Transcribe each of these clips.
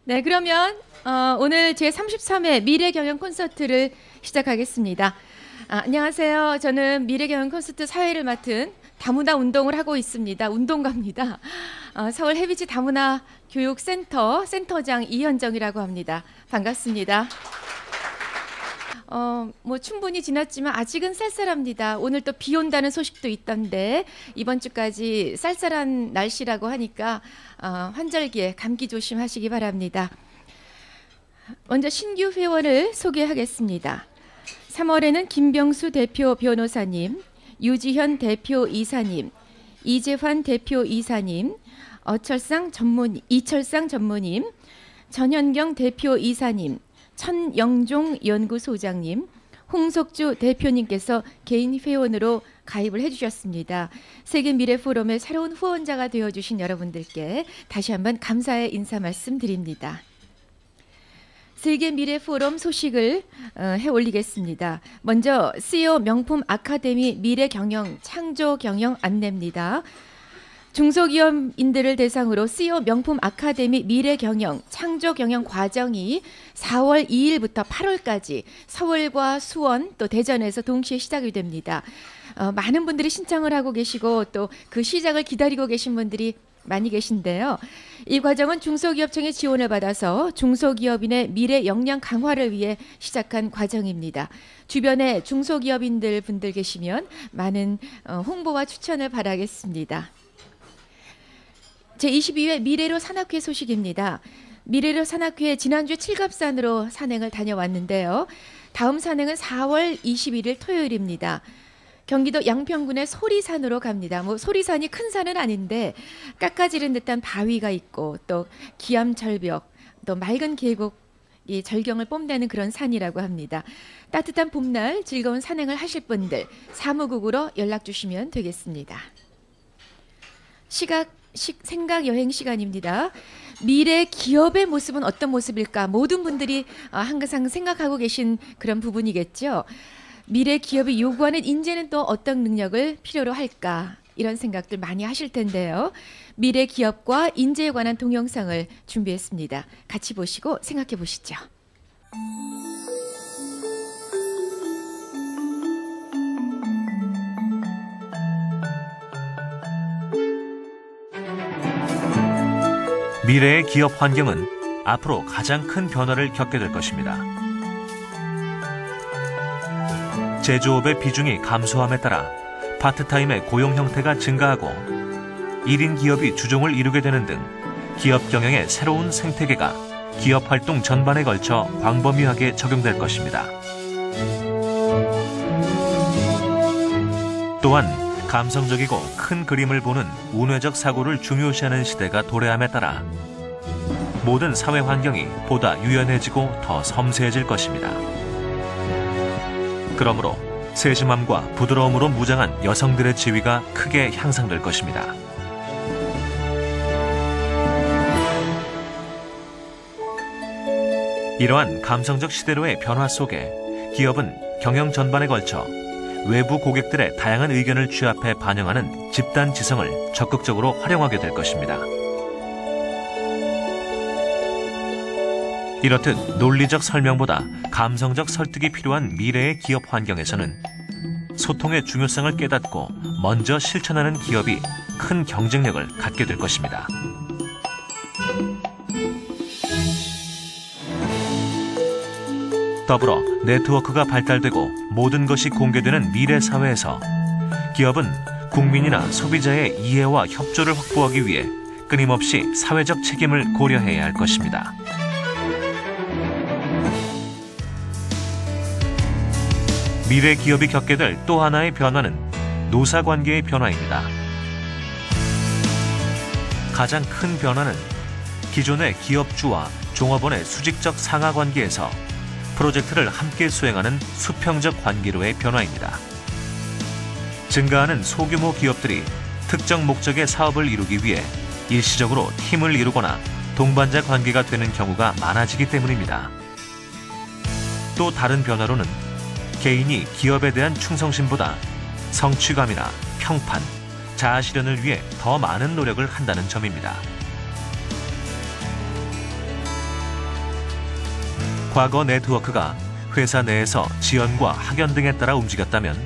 네, 그러면 오늘 제33회 미래경영 콘서트를 시작하겠습니다. 안녕하세요. 저는 미래경영 콘서트 사회를 맡은 다문화 운동을 하고 있습니다. 운동가입니다. 서울 해비지 다문화 교육센터 센터장 이현정이라고 합니다. 반갑습니다. 뭐 충분히 지났지만 아직은 쌀쌀합니다. 오늘 또 비 온다는 소식도 있던데 이번 주까지 쌀쌀한 날씨라고 하니까 환절기에 감기 조심하시기 바랍니다. 먼저 신규 회원을 소개하겠습니다. 3월에는 김병수 대표 변호사님, 유지현 대표 이사님, 이재환 대표 이사님, 이철상 전무님, 전현경 대표 이사님, 천영종 연구소장님, 홍석주 대표님께서 개인 회원으로 가입을 해주셨습니다. 세계미래포럼의 새로운 후원자가 되어주신 여러분들께 다시 한번 감사의 인사 말씀드립니다. 세계미래포럼 소식을 해올리겠습니다. 먼저 CEO 명품 아카데미 미래경영 창조경영 안내입니다. 중소기업인들을 대상으로 CEO 명품 아카데미 미래경영 창조경영 과정이 4월 2일부터 8월까지 서울과 수원 또 대전에서 동시에 시작이 됩니다. 많은 분들이 신청을 하고 계시고 또 그 시작을 기다리고 계신 분들이 많이 계신데요. 이 과정은 중소기업청의 지원을 받아서 중소기업인의 미래 역량 강화를 위해 시작한 과정입니다. 주변에 중소기업인들 분들 계시면 많은 홍보와 추천을 바라겠습니다. 제22회 미래로 산악회 소식입니다. 미래로 산악회 지난주에 칠갑산으로 산행을 다녀왔는데요. 다음 산행은 4월 21일 토요일입니다. 경기도 양평군의 소리산으로 갑니다. 뭐 소리산이 큰 산은 아닌데 깎아지른 듯한 바위가 있고 또 기암절벽, 또 맑은 계곡, 이 절경을 뽐내는 그런 산이라고 합니다. 따뜻한 봄날 즐거운 산행을 하실 분들 사무국으로 연락 주시면 되겠습니다. 생각 여행 시간입니다. 미래 기업의 모습은 어떤 모습일까? 모든 분들이 항상 생각하고 계신 그런 부분이겠죠. 미래 기업이 요구하는 인재는 또 어떤 능력을 필요로 할까? 이런 생각들 많이 하실 텐데요. 미래 기업과 인재에 관한 동영상을 준비했습니다. 같이 보시고 생각해 보시죠. 미래의 기업 환경은 앞으로 가장 큰 변화를 겪게 될 것입니다. 제조업의 비중이 감소함에 따라 파트타임의 고용 형태가 증가하고 1인 기업이 주종을 이루게 되는 등 기업 경영의 새로운 생태계가 기업 활동 전반에 걸쳐 광범위하게 적용될 것입니다. 또한 감성적이고 큰 그림을 보는 운회적 사고를 중요시하는 시대가 도래함에 따라 모든 사회 환경이 보다 유연해지고 더 섬세해질 것입니다. 그러므로 세심함과 부드러움으로 무장한 여성들의 지위가 크게 향상될 것입니다. 이러한 감성적 시대로의 변화 속에 기업은 경영 전반에 걸쳐 외부 고객들의 다양한 의견을 취합해 반영하는 집단 지성을 적극적으로 활용하게 될 것입니다. 이렇듯 논리적 설명보다 감성적 설득이 필요한 미래의 기업 환경에서는 소통의 중요성을 깨닫고 먼저 실천하는 기업이 큰 경쟁력을 갖게 될 것입니다. 더불어 네트워크가 발달되고 모든 것이 공개되는 미래 사회에서 기업은 국민이나 소비자의 이해와 협조를 확보하기 위해 끊임없이 사회적 책임을 고려해야 할 것입니다. 미래 기업이 겪게 될 또 하나의 변화는 노사관계의 변화입니다. 가장 큰 변화는 기존의 기업주와 종업원의 수직적 상하관계에서 프로젝트를 함께 수행하는 수평적 관계로의 변화입니다. 증가하는 소규모 기업들이 특정 목적의 사업을 이루기 위해 일시적으로 팀을 이루거나 동반자 관계가 되는 경우가 많아지기 때문입니다. 또 다른 변화로는 개인이 기업에 대한 충성심보다 성취감이나 평판, 자아실현을 위해 더 많은 노력을 한다는 점입니다. 과거 네트워크가 회사 내에서 지원과 학연 등에 따라 움직였다면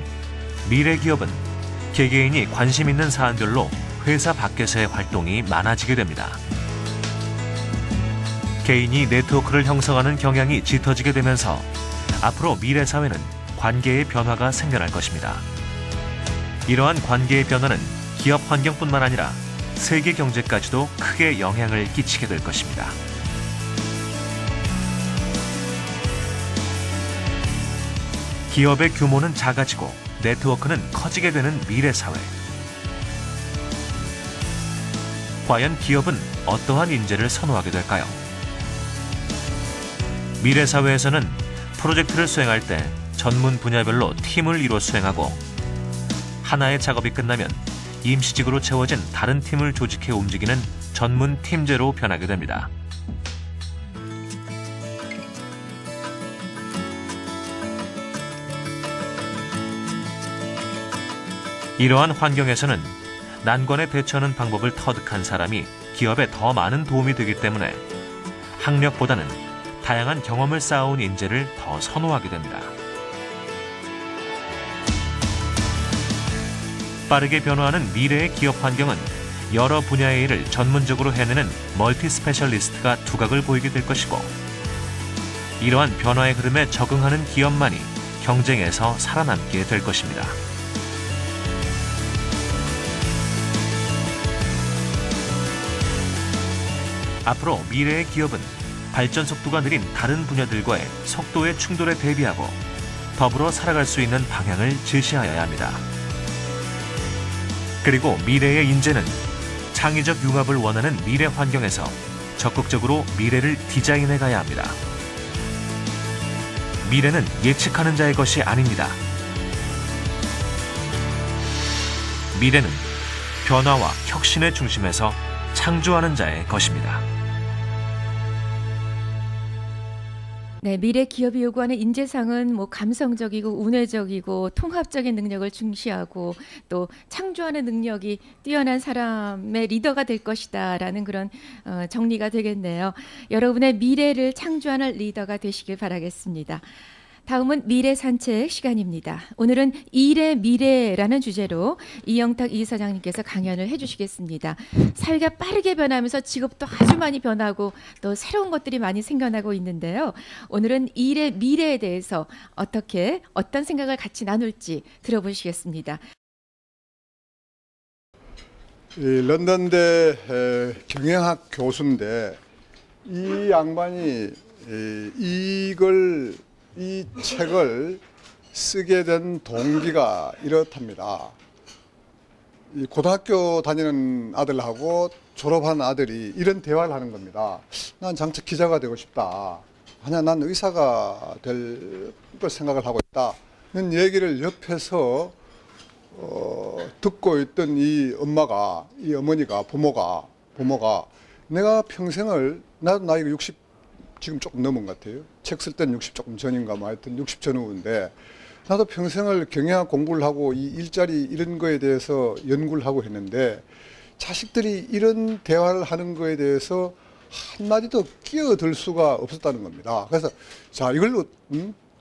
미래 기업은 개개인이 관심 있는 사안별로 회사 밖에서의 활동이 많아지게 됩니다. 개인이 네트워크를 형성하는 경향이 짙어지게 되면서 앞으로 미래 사회는 관계의 변화가 생겨날 것입니다. 이러한 관계의 변화는 기업 환경뿐만 아니라 세계 경제까지도 크게 영향을 끼치게 될 것입니다. 기업의 규모는 작아지고 네트워크는 커지게 되는 미래 사회. 과연 기업은 어떠한 인재를 선호하게 될까요? 미래 사회에서는 프로젝트를 수행할 때 전문 분야별로 팀을 이뤄 수행하고 하나의 작업이 끝나면 임시직으로 채워진 다른 팀을 조직해 움직이는 전문 팀제로 변하게 됩니다. 이러한 환경에서는 난관에 대처하는 방법을 터득한 사람이 기업에 더 많은 도움이 되기 때문에 학력보다는 다양한 경험을 쌓아온 인재를 더 선호하게 됩니다. 빠르게 변화하는 미래의 기업 환경은 여러 분야의 일을 전문적으로 해내는 멀티 스페셜리스트가 두각을 보이게 될 것이고, 이러한 변화의 흐름에 적응하는 기업만이 경쟁에서 살아남게 될 것입니다. 앞으로 미래의 기업은 발전 속도가 느린 다른 분야들과의 속도의 충돌에 대비하고 더불어 살아갈 수 있는 방향을 제시하여야 합니다. 그리고 미래의 인재는 창의적 융합을 원하는 미래 환경에서 적극적으로 미래를 디자인해 가야 합니다. 미래는 예측하는 자의 것이 아닙니다. 미래는 변화와 혁신의 중심에서 창조하는 자의 것입니다. 네, 미래 기업이 요구하는 인재상은 감성적이고 운회적이고 통합적인 능력을 중시하고 또 창조하는 능력이 뛰어난 사람의 리더가 될 것이다라는 그런 정리가 되겠네요. 여러분의 미래를 창조하는 리더가 되시길 바라겠습니다. 다음은 미래 산책 시간입니다. 오늘은 일의 미래라는 주제로 이영탁 이사장님께서 강연을 해주시겠습니다. 사회가 빠르게 변하면서 직업도 아주 많이 변하고 또 새로운 것들이 많이 생겨나고 있는데요. 오늘은 일의 미래에 대해서 어떤 생각을 같이 나눌지 들어보시겠습니다. 런던대 경영학 교수인데 이 양반이 이 책을 쓰게 된 동기가 이렇답니다. 이 고등학교 다니는 아들하고 졸업한 아들이 이런 대화를 하는 겁니다. 난 장차 기자가 되고 싶다. 아니야, 난 의사가 될 걸 생각을 하고 있다는 얘기를 옆에서 듣고 있던 이 어머니가 부모가 내가 평생을, 나도 나이가 60 지금 조금 넘은 것 같아요. 책 쓸 때는 60 조금 전인가 하여튼 60 전후인데 나도 평생을 경영학 공부를 하고 이 일자리 이런 거에 대해서 연구를 하고 했는데 자식들이 이런 대화를 하는 거에 대해서 한마디도 끼어들 수가 없었다는 겁니다. 그래서 자, 이걸로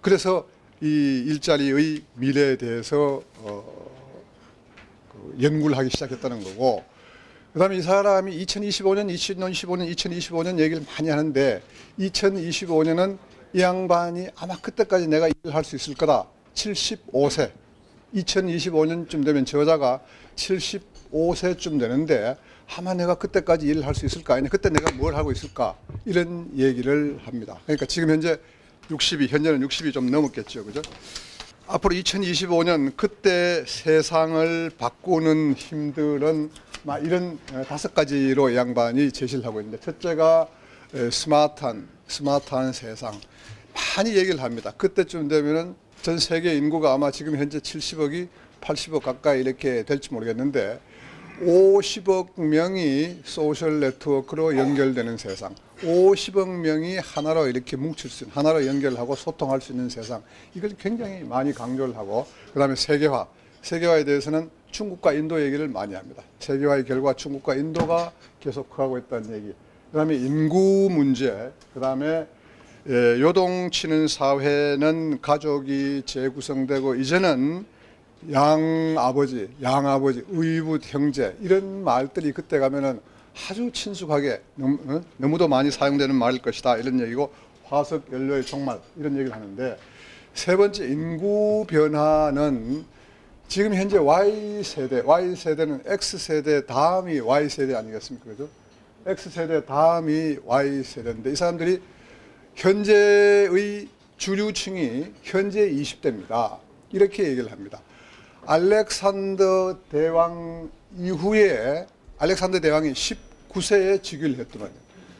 그래서 이 일자리의 미래에 대해서 연구를 하기 시작했다는 거고, 그 다음에 이 사람이 2025년 얘기를 많이 하는데 2025년은 이 양반이 아마 그때까지 내가 일을 할 수 있을 거다. 75세. 2025년쯤 되면 저자가 75세쯤 되는데 아마 내가 그때까지 일을 할 수 있을까? 아니, 그때 내가 뭘 하고 있을까? 이런 얘기를 합니다. 그러니까 지금 현재는 60이 좀 넘었겠죠. 그죠? 앞으로 2025년 그때 세상을 바꾸는 힘들은 이런 5가지로 양반이 제시를 하고 있는데, 첫째가 스마트한 세상. 많이 얘기를 합니다. 그때쯤 되면은 전 세계 인구가 아마 지금 현재 70억이 80억 가까이 이렇게 될지 모르겠는데 50억 명이 소셜 네트워크로 연결되는 세상, 50억 명이 하나로 이렇게 뭉칠 수 있는, 하나로 연결하고 소통할 수 있는 세상, 이걸 굉장히 많이 강조를 하고, 그 다음에 세계화에 대해서는 중국과 인도 얘기를 많이 합니다. 세계화의 결과 중국과 인도가 계속 하고 있다는 얘기. 그 다음에 인구 문제, 그 다음에 요동치는 사회는 가족이 재구성되고 이제는 양아버지, 의붓 형제 이런 말들이 그때 가면은 아주 친숙하게 너무도 많이 사용되는 말일 것이다 이런 얘기고 화석 연료의 종말 이런 얘기를 하는데 세 번째 인구 변화는 지금 현재 Y세대는 X세대 다음이 Y세대 아니겠습니까? 그죠? X세대 다음이 Y세대인데 이 사람들이 현재의 주류층이 현재 20대입니다. 이렇게 얘기를 합니다. 알렉산더 대왕 이후에 알렉산더 대왕이 19세에 즉위를 했더만요.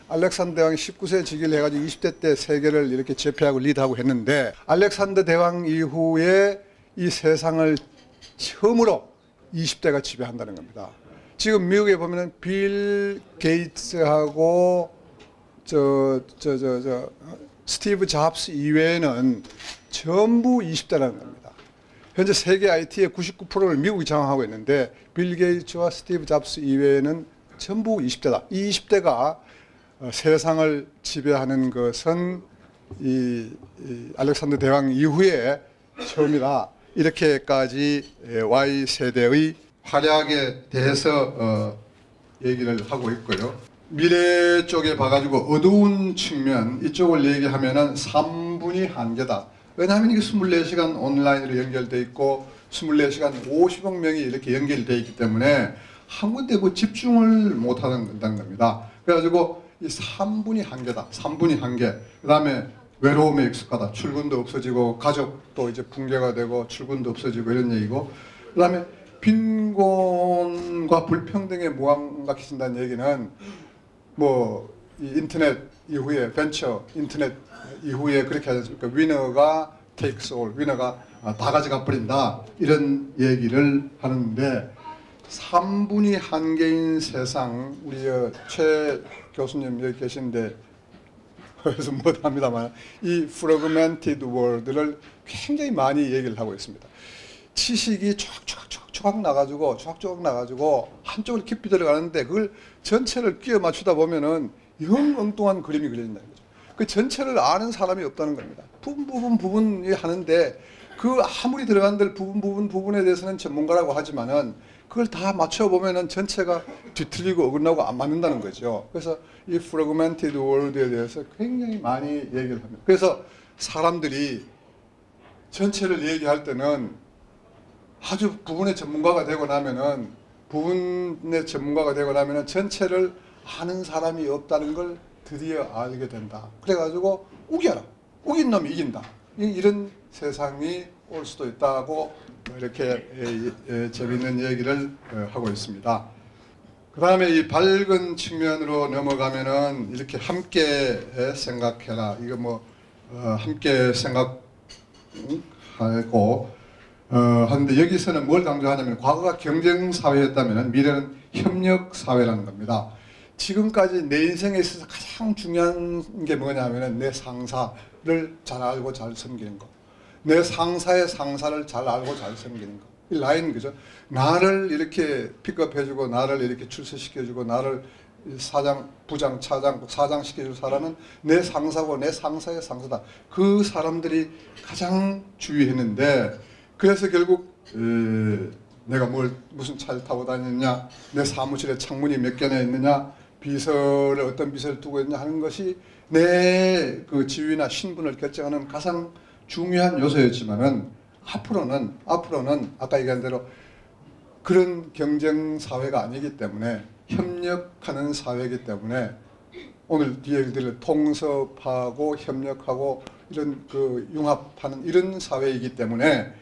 알렉산더 대왕이 19세에 즉위를 해가지고 20대 때 세계를 이렇게 제패하고 리드하고 했는데 알렉산더 대왕 이후에 이 세상을 처음으로 20대가 지배한다는 겁니다. 지금 미국에 보면은 빌 게이츠하고 스티브 잡스 이외에는 전부 20대라는 겁니다. 현재 세계 IT의 99%를 미국이 장악하고 있는데 빌 게이츠와 스티브 잡스 이외에는 전부 20대다. 이 20대가 세상을 지배하는 것은 이 알렉산더 대왕 이후에 처음이다. 이렇게까지 Y세대의 활약에 대해서 얘기를 하고 있고요. 미래 쪽에 봐가지고 어두운 측면 이쪽을 얘기하면은 3분이 한계다. 왜냐하면 이게 24시간 온라인으로 연결돼 있고 24시간 50억 명이 이렇게 연결돼 있기 때문에 한 군데 그 집중을 못하는 겁니다. 그래가지고 이 3분이 한계다. 3분이 한계. 그 다음에 외로움에 익숙하다. 출근도 없어지고 가족도 이제 붕괴가 되고 출근도 없어지고 이런 얘기고 그 다음에 빈곤과 불평등에 무감각해진다는 얘기는 뭐 이 인터넷 이후에 벤처 인터넷 이후에 그렇게 하지 않습니까? 위너가 takes all, 위너가 다 가져가 버린다 이런 얘기를 하는데 3분이 한계인 세상 우리 최 교수님 여기 계신데 그래서 못합니다만 이 fragmented world를 굉장히 많이 얘기를 하고 있습니다. 지식이 쫙쫙 나가지고 한쪽으로 깊이 들어가는데 그걸 전체를 끼워 맞추다 보면은 영 엉뚱한 그림이 그려진다는 거죠. 그 전체를 아는 사람이 없다는 겁니다. 부분이 하는데 그 아무리 들어간들 부분에 대해서는 전문가라고 하지만은 그걸 다 맞춰보면은 전체가 뒤틀리고 어긋나고 안 맞는다는 거죠. 그래서 이 fragmented world에 대해서 굉장히 많이 얘기를 합니다. 그래서 사람들이 전체를 얘기할 때는 아주 부분의 전문가가 되고 나면은 전체를 아는 사람이 없다는 걸 드디어 알게 된다. 그래가지고 우겨라. 우긴 놈이 이긴다. 이런 세상이 올 수도 있다고 이렇게 재미있는 얘기를 하고 있습니다. 그 다음에 이 밝은 측면으로 넘어가면은 이렇게 함께 생각해라. 이거 뭐 함께 생각하고 하는데 여기서는 뭘 강조하냐면 과거가 경쟁 사회였다면 미래는 협력 사회라는 겁니다. 지금까지 내 인생에 있어서 가장 중요한 게 뭐냐면은 내 상사를 잘 알고 잘 섬기는 거. 내 상사의 상사를 잘 알고 잘 섬기는 거. 이 라인 그죠? 나를 이렇게 픽업해주고 나를 이렇게 출세시켜주고 나를 사장, 부장, 차장, 사장 시켜줄 사람은 내 상사고 내 상사의 상사다. 그 사람들이 가장 주의했는데 그래서 결국 내가 무슨 차를 타고 다녔냐, 내 사무실에 창문이 몇 개나 있느냐, 비서를 어떤 비서를 두고 있냐 하는 것이 내 그 지위나 신분을 결정하는 가장 중요한 요소였지만은 앞으로는 아까 얘기한 대로 그런 경쟁 사회가 아니기 때문에 협력하는 사회이기 때문에 오늘 뒤에 들을 통섭하고 협력하고 이런 그 융합하는 이런 사회이기 때문에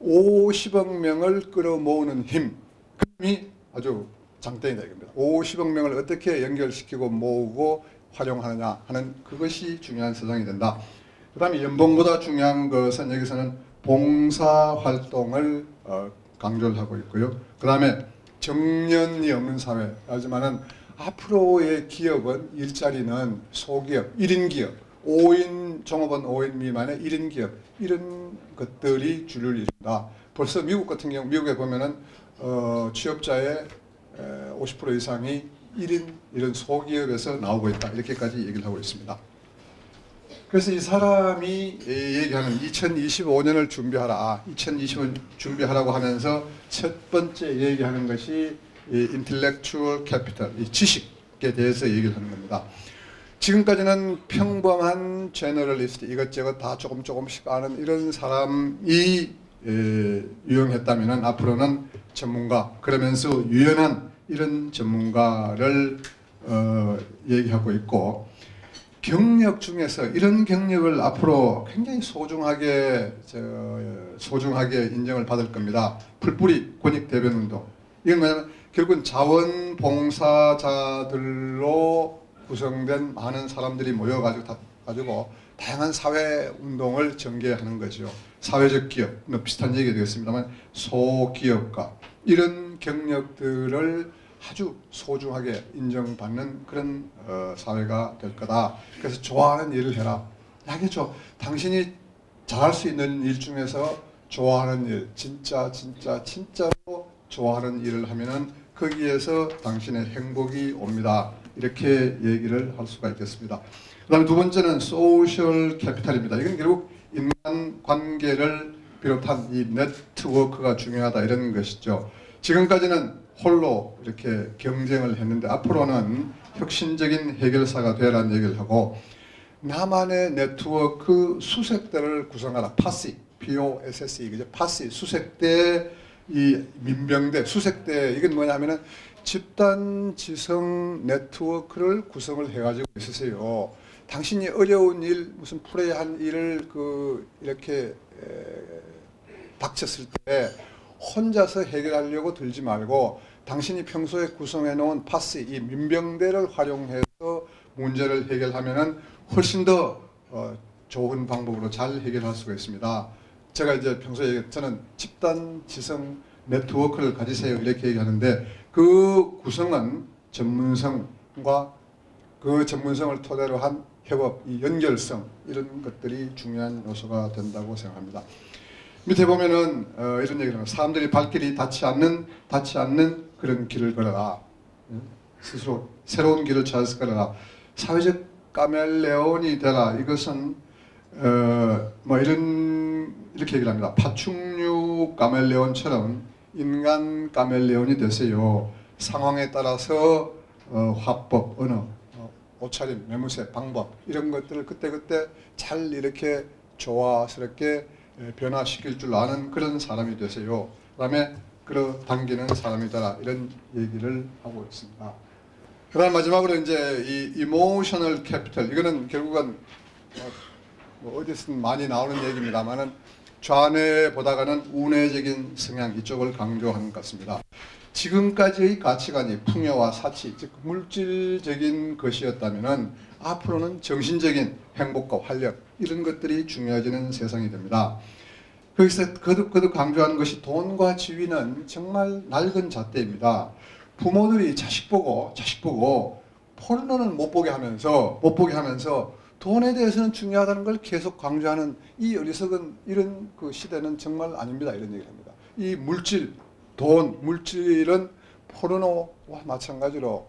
50억 명을 끌어모으는 힘이 아주 장땡이다 이겁니다. 50억 명을 어떻게 연결시키고 모으고 활용하느냐 하는 그것이 중요한 세상이 된다. 그 다음에 연봉보다 중요한 것은 여기서는 봉사활동을 강조를 하고 있고요. 그 다음에 정년이 없는 사회, 하지만은 앞으로의 기업은 일자리는 소기업, 1인 기업, 5인 종업원 5인 미만의 1인 기업 이런 것들이 주를 이룬다. 벌써 미국 같은 경우 미국에 보면은 취업자의 50% 이상이 1인 이런 소기업에서 나오고 있다. 이렇게까지 얘기를 하고 있습니다. 그래서 이 사람이 얘기하는 2025년을 준비하라, 2025년 준비하라고 하면서 첫 번째 얘기하는 것이 이 intellectual capital, 이 지식에 대해서 얘기를 하는 겁니다. 지금까지는 평범한 제너럴리스트, 이것저것 다 조금씩 아는 이런 사람이 유용했다면 앞으로는 전문가, 그러면서 유연한 이런 전문가를 얘기하고 있고, 경력 중에서 이런 경력을 앞으로 굉장히 소중하게 인정을 받을 겁니다. 풀뿌리 권익대변운동. 이건 뭐냐면 결국은 자원봉사자들로 구성된 많은 사람들이 모여가지고 다양한 사회운동을 전개하는 거죠. 사회적 기업, 비슷한 얘기가 되겠습니다만 소기업가, 이런 경력들을 아주 소중하게 인정받는 그런 사회가 될 거다. 그래서 좋아하는 일을 해라. 알겠죠? 당신이 잘할 수 있는 일 중에서 좋아하는 일, 진짜로 좋아하는 일을 하면은 거기에서 당신의 행복이 옵니다. 이렇게 얘기를 할 수가 있겠습니다. 그 다음에 두 번째는 소셜 캐피탈입니다. 이건 결국 인간 관계를 비롯한 이 네트워크가 중요하다, 이런 것이죠. 지금까지는 홀로 이렇게 경쟁을 했는데 앞으로는 혁신적인 해결사가 되라는 얘기를 하고, 나만의 네트워크 수색대를 구성하라. 파시, POSSE, 그죠? 파시, 수색대, 이 민병대, 수색대, 이건 뭐냐면은 집단 지성 네트워크를 구성을 해가지고 있으세요. 당신이 어려운 일, 무슨 프레이한 일을 이렇게 닥쳤을 때 혼자서 해결하려고 들지 말고, 당신이 평소에 구성해 놓은 파스, 이 민병대를 활용해서 문제를 해결하면은 훨씬 더 좋은 방법으로 잘 해결할 수가 있습니다. 제가 이제 평소에 저는 집단 지성 네트워크를 가지세요, 이렇게 얘기하는데, 그 구성은 전문성과 그 전문성을 토대로 한 협업, 이 연결성, 이런 것들이 중요한 요소가 된다고 생각합니다. 밑에 보면은 이런 얘기를 합니다. 사람들이 발길이 닿지 않는 그런 길을 걸어라. 스스로 새로운 길을 찾아서 걸어라. 사회적 카멜레온이 되라. 이것은 이렇게 얘기를 합니다. 파충류 카멜레온처럼 인간 카멜레온이 되세요. 상황에 따라서 화법, 언어, 옷차림, 매무새, 방법, 이런 것들을 그때그때 잘 이렇게 조화스럽게 변화시킬 줄 아는 그런 사람이 되세요. 그 다음에 끌어당기는 사람이 되라, 이런 얘기를 하고 있습니다. 그 다음 마지막으로 이제 이 이모셔널 캐피탈, 이거는 결국은 어디서든 많이 나오는 얘기입니다만은 좌뇌보다가는 우뇌적인 성향, 이쪽을 강조하는 것 같습니다. 지금까지의 가치관이 풍요와 사치, 즉 물질적인 것이었다면은 앞으로는 정신적인 행복과 활력, 이런 것들이 중요해지는 세상이 됩니다. 거기서 거듭 강조하는 것이 돈과 지위는 정말 낡은 잣대입니다. 부모들이 자식 보고 포르노는 못 보게 하면서 돈에 대해서는 중요하다는 걸 계속 강조하는 이 어리석은 이런 그 시대는 정말 아닙니다. 이런 얘기를 합니다. 이 물질, 돈, 물질은 포르노와 마찬가지로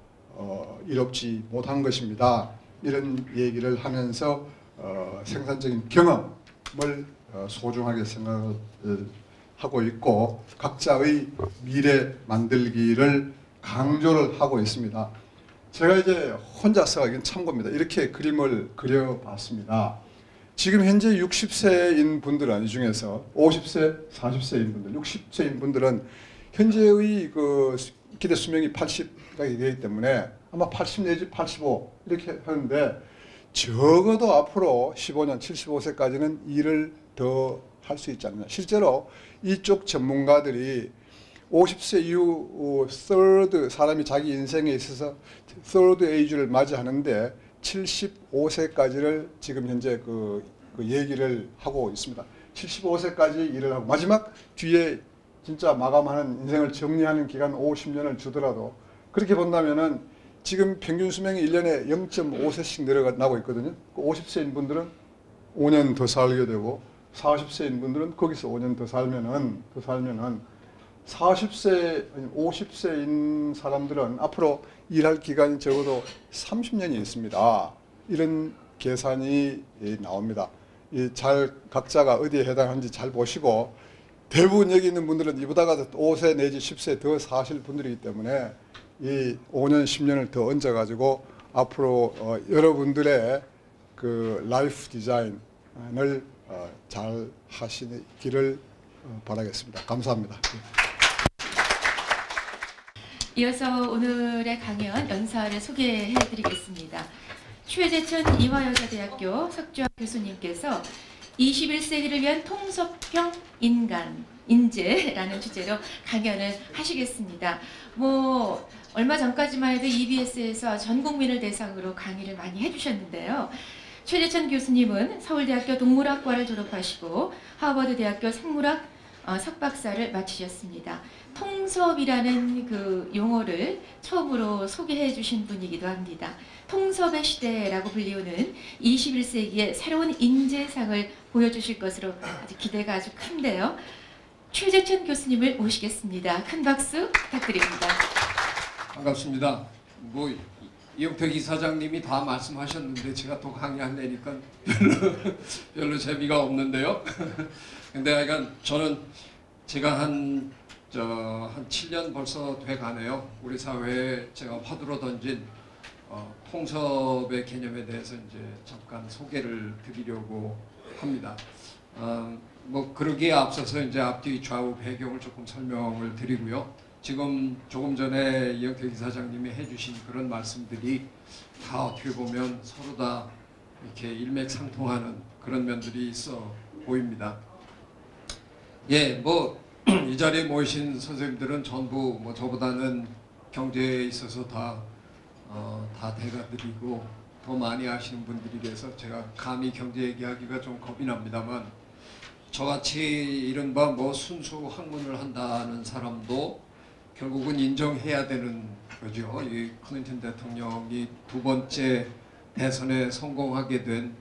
이롭지 못한 것입니다. 이런 얘기를 하면서 생산적인 경험을 소중하게 생각을 하고 있고, 각자의 미래 만들기를 강조를 하고 있습니다. 제가 이제 혼자서, 이건 참고입니다, 이렇게 그림을 그려봤습니다. 지금 현재 60세인 분들은, 이 중에서 50세, 40세인 분들, 60세인 분들은 현재의 그 기대 수명이 80가 되기 때문에 아마 80 내지 85 이렇게 하는데, 적어도 앞으로 15년, 75세까지는 일을 더 할 수 있지 않느냐. 실제로 이쪽 전문가들이 50세 이후 사람이 자기 인생에 있어서 third age를 맞이하는데 75세까지를 지금 현재 그 얘기를 하고 있습니다. 75세까지 일을 하고 마지막 뒤에 진짜 마감하는, 인생을 정리하는 기간 50년을 주더라도, 그렇게 본다면은 지금 평균 수명이 1년에 0.5세씩 내려가고 있거든요. 50세인 분들은 5년 더 살게 되고, 40세인 분들은 거기서 5년 더 살면은 40세, 50세인 사람들은 앞으로 일할 기간이 적어도 30년이 있습니다. 이런 계산이 나옵니다. 잘 각자가 어디에 해당하는지 잘 보시고, 대부분 여기 있는 분들은 이보다가 5세 내지 10세 더 사실 분들이기 때문에 이 5년 10년을 더 얹어가지고 앞으로 여러분들의 그 라이프 디자인을 잘 하시기를 바라겠습니다. 감사합니다. 이어서 오늘의 강연 연사를 소개해드리겠습니다. 최재천 이화여자대학교 석주학 교수님께서 21세기를 위한 통섭형 인재라는 주제로 강연을 하시겠습니다. 얼마 전까지만 해도 EBS에서 전 국민을 대상으로 강의를 많이 해주셨는데요. 최재천 교수님은 서울대학교 동물학과를 졸업하시고 하버드대학교 생물학 석박사를 마치셨습니다. 통섭이라는 그 용어를 처음으로 소개해 주신 분이기도 합니다. 통섭의 시대라고 불리우는 21세기의 새로운 인재상을 보여주실 것으로 아주 기대가 아주 큰데요. 최재천 교수님을 모시겠습니다. 큰 박수 부탁드립니다. 반갑습니다. 이영택 이사장님이 다 말씀하셨는데 제가 또 강의하려니까 별로 재미가 없는데요. 근데 하여간 저는 제가 한 7년 벌써 돼 가네요. 우리 사회에 제가 화두로 던진 통섭의 개념에 대해서 이제 잠깐 소개를 드리려고 합니다. 그러기에 앞서서 이제 앞뒤 좌우 배경을 조금 설명을 드리고요. 지금 조금 전에 이영택 이사장님이 해주신 그런 말씀들이 다 어떻게 보면 서로 다 이렇게 일맥상통하는 그런 면들이 있어 보입니다. 예, 이 자리에 모이신 선생님들은 전부 저보다는 경제에 있어서 다 대가들이고 더 많이 아시는 분들이라서 제가 감히 경제 얘기하기가 좀 겁이 납니다만, 저같이 이른바 순수 학문을 한다는 사람도 결국은 인정해야 되는 거죠. 이 클린턴 대통령이 두 번째 대선에 성공하게 된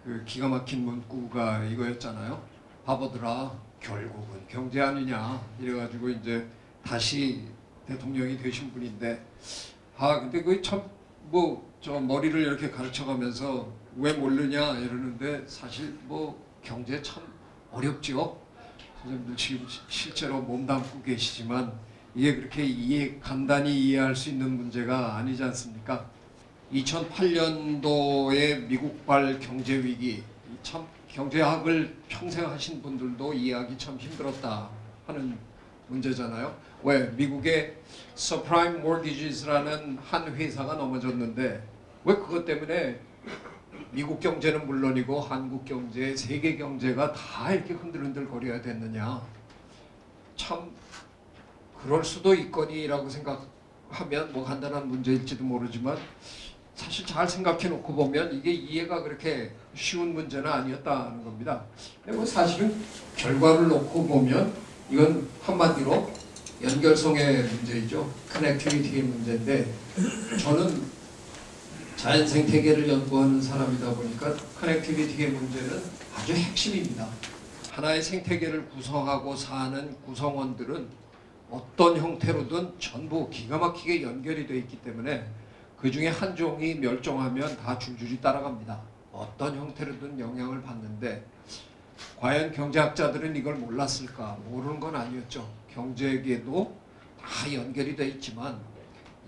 그 기가 막힌 문구가 이거였잖아요. 바보들아, 결국은 경제 아니냐. 이래가지고 이제 다시 대통령이 되신 분인데, 근데 그게 참 저 머리를 이렇게 가르쳐가면서 왜 모르냐 이러는데, 사실 경제 참 어렵죠. 선생님들 지금 실제로 몸담고 계시지만 이게 그렇게 간단히 이해할 수 있는 문제가 아니지 않습니까? 2008년도의 미국발 경제위기, 참 경제학을 평생 하신 분들도 이해하기 참 힘들었다 하는 문제잖아요. 왜? 미국의 서프라임 모르기지스라는 한 회사가 넘어졌는데 왜 그것 때문에 미국 경제는 물론이고 한국 경제, 세계 경제가 다 이렇게 흔들흔들 거려야 됐느냐. 참 그럴 수도 있거니라고 생각하면 간단한 문제일지도 모르지만, 사실 잘 생각해 놓고 보면 이게 이해가 그렇게 쉬운 문제는 아니었다는 겁니다. 근데 사실은 결과를 놓고 보면 이건 한마디로 연결성의 문제이죠. 커넥티비티의 문제인데, 저는 자연 생태계를 연구하는 사람이다 보니까 커넥티비티의 문제는 아주 핵심입니다. 하나의 생태계를 구성하고 사는 구성원들은 어떤 형태로든 전부 기가 막히게 연결이 되어 있기 때문에 그 중에 한 종이 멸종하면 다 줄줄이 따라갑니다. 어떤 형태로든 영향을 받는데, 과연 경제학자들은 이걸 몰랐을까? 모르는 건 아니었죠. 경제계도 다 연결이 되어 있지만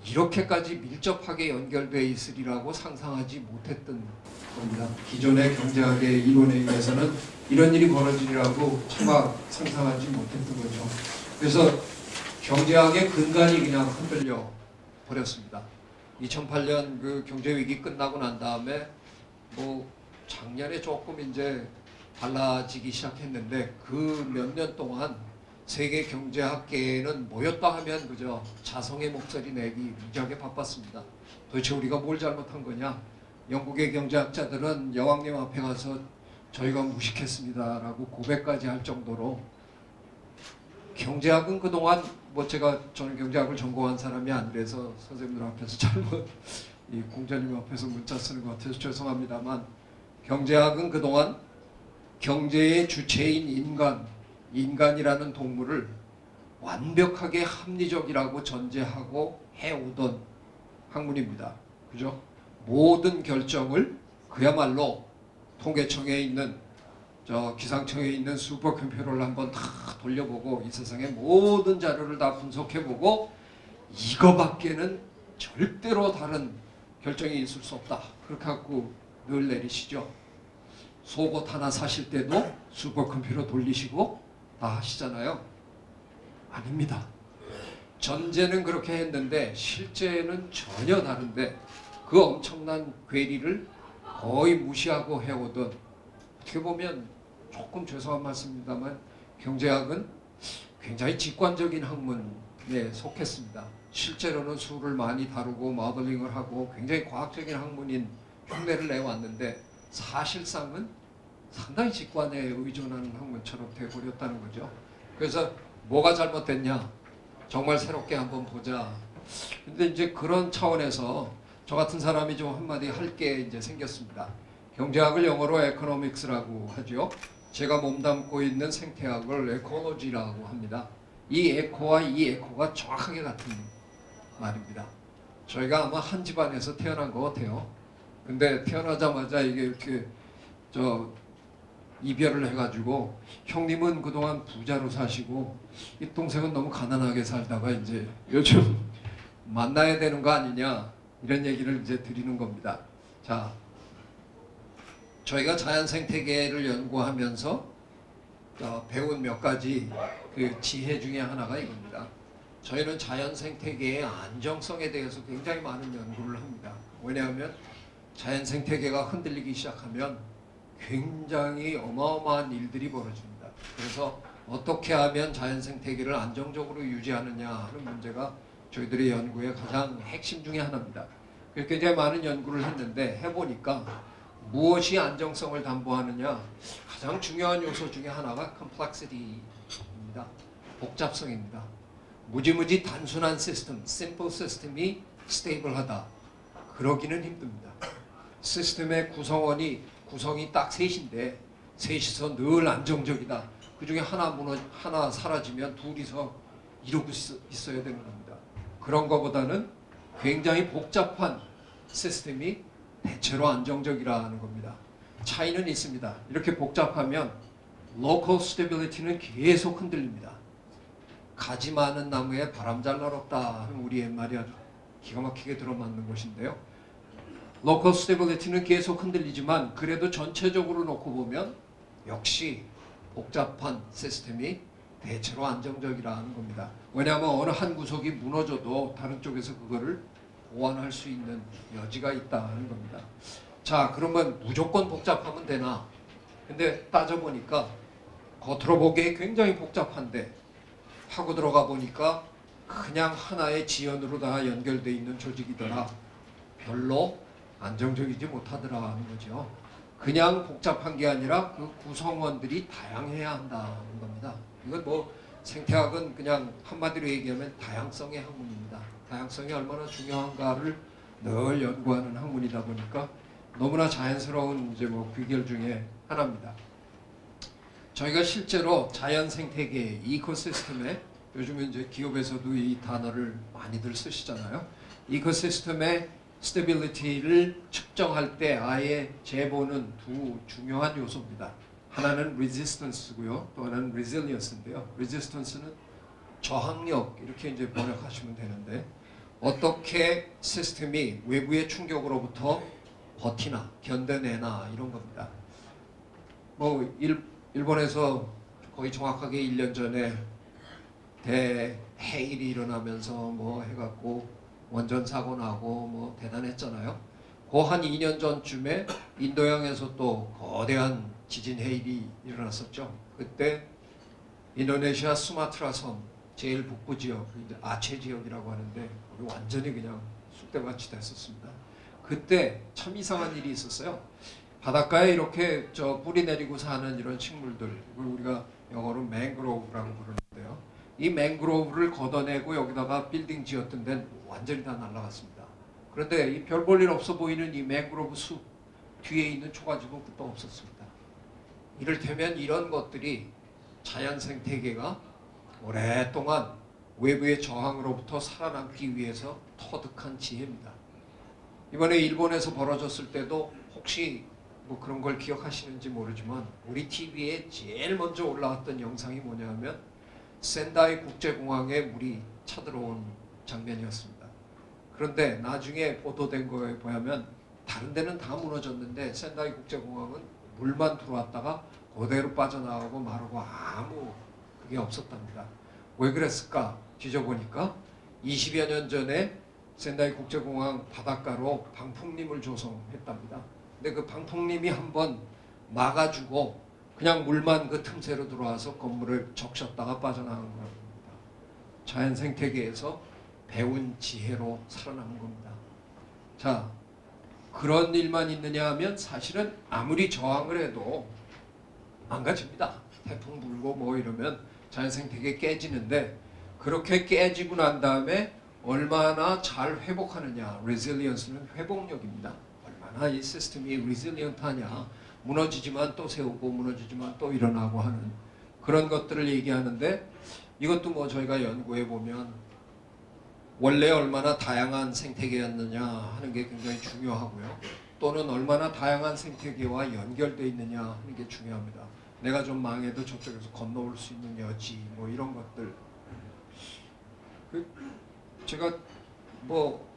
이렇게까지 밀접하게 연결되어 있으리라고 상상하지 못했던 겁니다. 기존의 경제학의 이론에 의해서는 이런 일이 벌어지리라고 차마 상상하지 못했던 거죠. 그래서 경제학의 근간이 그냥 흔들려 버렸습니다. 2008년 그 경제위기 끝나고 난 다음에 작년에 조금 이제 달라지기 시작했는데, 그 몇 년 동안 세계 경제학계에는 모였다 하면 그저 자성의 목소리 내기 무지하게 바빴습니다. 도대체 우리가 뭘 잘못한 거냐? 영국의 경제학자들은 여왕님 앞에 가서 저희가 무식했습니다라고 고백까지 할 정도로, 경제학은 그동안 저는 경제학을 전공한 사람이 아니라서 선생님들 앞에서 잘못 이 공자님 앞에서 문자 쓰는 것 같아서 죄송합니다만, 경제학은 그동안 경제의 주체인 인간이라는 동물을 완벽하게 합리적이라고 전제하고 해오던 학문입니다. 그죠? 모든 결정을 그야말로 통계청에 있는 기상청에 있는 슈퍼컴퓨터를 한번 다 돌려보고 이 세상의 모든 자료를 다 분석해보고 이거밖에는 절대로 다른 결정이 있을 수 없다. 그렇게 갖고 늘 내리시죠. 속옷 하나 사실 때도 슈퍼컴퓨터 돌리시고 다 하시잖아요. 아닙니다. 전제는 그렇게 했는데 실제는 전혀 다른데 그 엄청난 괴리를 거의 무시하고 해오던, 어떻게 보면 조금 죄송한 말씀입니다만 경제학은 굉장히 직관적인 학문에 속했습니다. 실제로는 수를 많이 다루고 모델링을 하고 굉장히 과학적인 학문인 흉내를 내왔는데 사실상은 상당히 직관에 의존하는 학문처럼 되어버렸다는 거죠. 그래서 뭐가 잘못됐냐? 정말 새롭게 한번 보자. 근데 이제 그런 차원에서 저 같은 사람이 좀 한마디 할 게 이제 생겼습니다. 경제학을 영어로 economics라고 하죠. 제가 몸담고 있는 생태학을 ecology라고 합니다. 이 에코와 이 에코가 정확하게 같은 말입니다. 저희가 아마 한 집안에서 태어난 것 같아요. 근데 태어나자마자 이게 이렇게 이별을 해가지고 형님은 그동안 부자로 사시고 이 동생은 너무 가난하게 살다가 이제 요즘 만나야 되는 거 아니냐, 이런 얘기를 이제 드리는 겁니다. 자, 저희가 자연 생태계를 연구하면서 배운 몇 가지 그 지혜 중에 하나가 이겁니다. 저희는 자연 생태계의 안정성에 대해서 굉장히 많은 연구를 합니다. 왜냐하면 자연 생태계가 흔들리기 시작하면 굉장히 어마어마한 일들이 벌어집니다. 그래서 어떻게 하면 자연 생태계를 안정적으로 유지하느냐 하는 문제가 저희들의 연구의 가장 핵심 중에 하나입니다. 굉장히 많은 연구를 했는데 해보니까 무엇이 안정성을 담보하느냐, 가장 중요한 요소 중에 하나가 complexity입니다. 복잡성입니다. 무지무지 단순한 시스템, simple 시스템이 스테이블하다, 그러기는 힘듭니다. 시스템의 구성이 딱 셋인데 셋이서 늘 안정적이다. 그 중에 하나 사라지면 둘이서 이러고 있어야 되는 겁니다. 그런 것보다는 굉장히 복잡한 시스템이 대체로 안정적이라는 겁니다. 차이는 있습니다. 이렇게 복잡하면 local stability는 계속 흔들립니다. 가지 많은 나무에 바람 잘 날았다 하는 우리 옛말이 아주 기가 막히게 들어맞는 것인데요. local stability는 계속 흔들리지만 그래도 전체적으로 놓고 보면 역시 복잡한 시스템이 대체로 안정적이라는 겁니다. 왜냐하면 어느 한 구석이 무너져도 다른 쪽에서 그거를 보완할 수 있는 여지가 있다는 겁니다. 자, 그러면 무조건 복잡하면 되나? 근데 따져보니까 겉으로 보기에 굉장히 복잡한데 하고 들어가 보니까 그냥 하나의 지연으로 다 연결되어 있는 조직이더라. 별로 안정적이지 못하더라는 거죠. 그냥 복잡한 게 아니라 그 구성원들이 다양해야 한다는 겁니다. 이건 뭐 생태학은 그냥 한마디로 얘기하면 다양성의 학문입니다. 다양성이 얼마나 중요한가를 늘 연구하는 학문이다 보니까 너무나 자연스러운 이제 뭐 귀결 중에 하나입니다. 저희가 실제로 자연 생태계, 이코시스템에, 요즘은 이제 기업에서도 이 단어를 많이들 쓰시잖아요. 이코시스템의 스테빌리티를 측정할 때 아예 재보는 두 중요한 요소입니다. 하나는 resistance고요. 또 하나는 resilience인데요. resistance는 저항력, 이렇게 이제 번역하시면 되는데 어떻게 시스템이 외부의 충격으로부터 버티나 견뎌내나 이런 겁니다. 뭐 일본에서 거의 정확하게 1년 전에 대해일이 일어나면서 뭐 해갖고 원전 사고 나고 뭐 대단했잖아요. 그 한 2년 전쯤에 인도양에서 또 거대한 지진 해일이 일어났었죠. 그때 인도네시아 수마트라 섬 제일 북부 지역, 아체 지역이라고 하는데 거기 완전히 그냥 쑥대밭이 됐었습니다. 그때 참 이상한 일이 있었어요. 바닷가에 이렇게 뿌리 내리고 사는 이런 식물들, 이걸 우리가 영어로 맹그로브라고 부르는데요. 이 맹그로브를 걷어내고 여기다가 빌딩 지었던 데는 완전히 다 날아갔습니다. 그런데 이 별 볼 일 없어 보이는 이 맹그로브 숲 뒤에 있는 초가집은 또 없었습니다. 이를테면 이런 것들이 자연 생태계가 오랫동안 외부의 저항으로부터 살아남기 위해서 터득한 지혜입니다. 이번에 일본에서 벌어졌을 때도 혹시 뭐 그런 걸 기억하시는지 모르지만 우리 TV에 제일 먼저 올라왔던 영상이 뭐냐면 센다이 국제공항에 물이 차들어온 장면이었습니다. 그런데 나중에 보도된 거에 보면 다른 데는 다 무너졌는데 센다이 국제공항은 물만 들어왔다가 그대로 빠져나가고 마르고 아무 그게 없었답니다. 왜 그랬을까? 뒤져보니까 20여 년 전에 센다이 국제공항 바닷가로 방풍림을 조성했답니다. 근데 그 방풍림이 한번 막아주고 그냥 물만 그 틈새로 들어와서 건물을 적셨다가 빠져나간 겁니다. 자연 생태계에서 배운 지혜로 살아남은 겁니다. 자, 그런 일만 있느냐 하면 사실은 아무리 저항을 해도 망가집니다. 태풍 불고 뭐 이러면 자연 생태계 깨지는데 그렇게 깨지고 난 다음에 얼마나 잘 회복하느냐. resilience는 회복력입니다. 얼마나 이 시스템이 resilient하냐. 무너지지만 또 세우고 무너지지만 또 일어나고 하는 그런 것들을 얘기하는데 이것도 뭐 저희가 연구해 보면 원래 얼마나 다양한 생태계였느냐 하는 게 굉장히 중요하고요. 또는 얼마나 다양한 생태계와 연결되어 있느냐 하는 게 중요합니다. 내가 좀 망해도 저쪽에서 건너올 수 있는 여지 뭐 이런 것들. 제가 뭐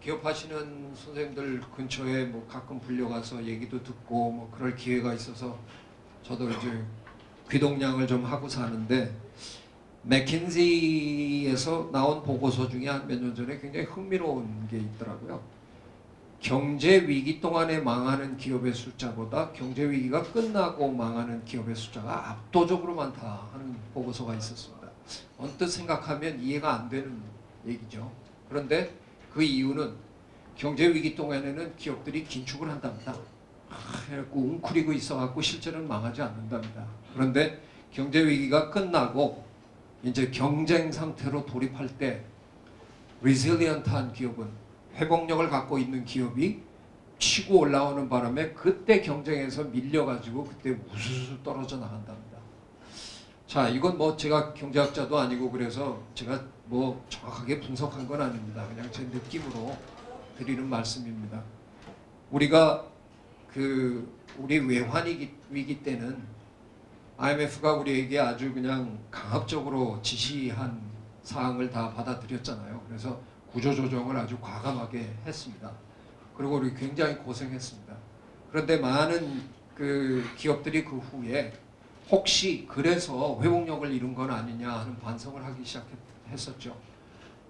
기업하시는 선생님들 근처에 뭐 가끔 불려가서 얘기도 듣고 뭐 그럴 기회가 있어서 저도 이제 귀동냥을 좀 하고 사는데 맥킨지에서 나온 보고서 중에 한 몇 년 전에 굉장히 흥미로운 게 있더라고요. 경제 위기 동안에 망하는 기업의 숫자보다 경제 위기가 끝나고 망하는 기업의 숫자가 압도적으로 많다 하는 보고서가 있었습니다. 언뜻 생각하면 이해가 안 되는 얘기죠. 그런데 그 이유는 경제 위기 동안에는 기업들이 긴축을 한답니다. 그래갖고 웅크리고 있어갖고 실제는 망하지 않는답니다. 그런데 경제 위기가 끝나고 이제 경쟁 상태로 돌입할 때 resilient한 기업은 회복력을 갖고 있는 기업이 치고 올라오는 바람에 그때 경쟁에서 밀려가지고 그때 우수수 떨어져 나간답니다. 자, 이건 뭐 제가 경제학자도 아니고 그래서 제가 뭐 정확하게 분석한 건 아닙니다. 그냥 제 느낌으로 드리는 말씀입니다. 우리가 우리 외환 위기 때는 IMF가 우리에게 아주 그냥 강압적으로 지시한 사항을 다 받아들였잖아요. 그래서 구조조정을 아주 과감하게 했습니다. 그리고 우리 굉장히 고생했습니다. 그런데 많은 기업들이 그 후에 혹시 그래서 회복력을 잃은 건 아니냐 하는 반성을 하기 시작했었죠.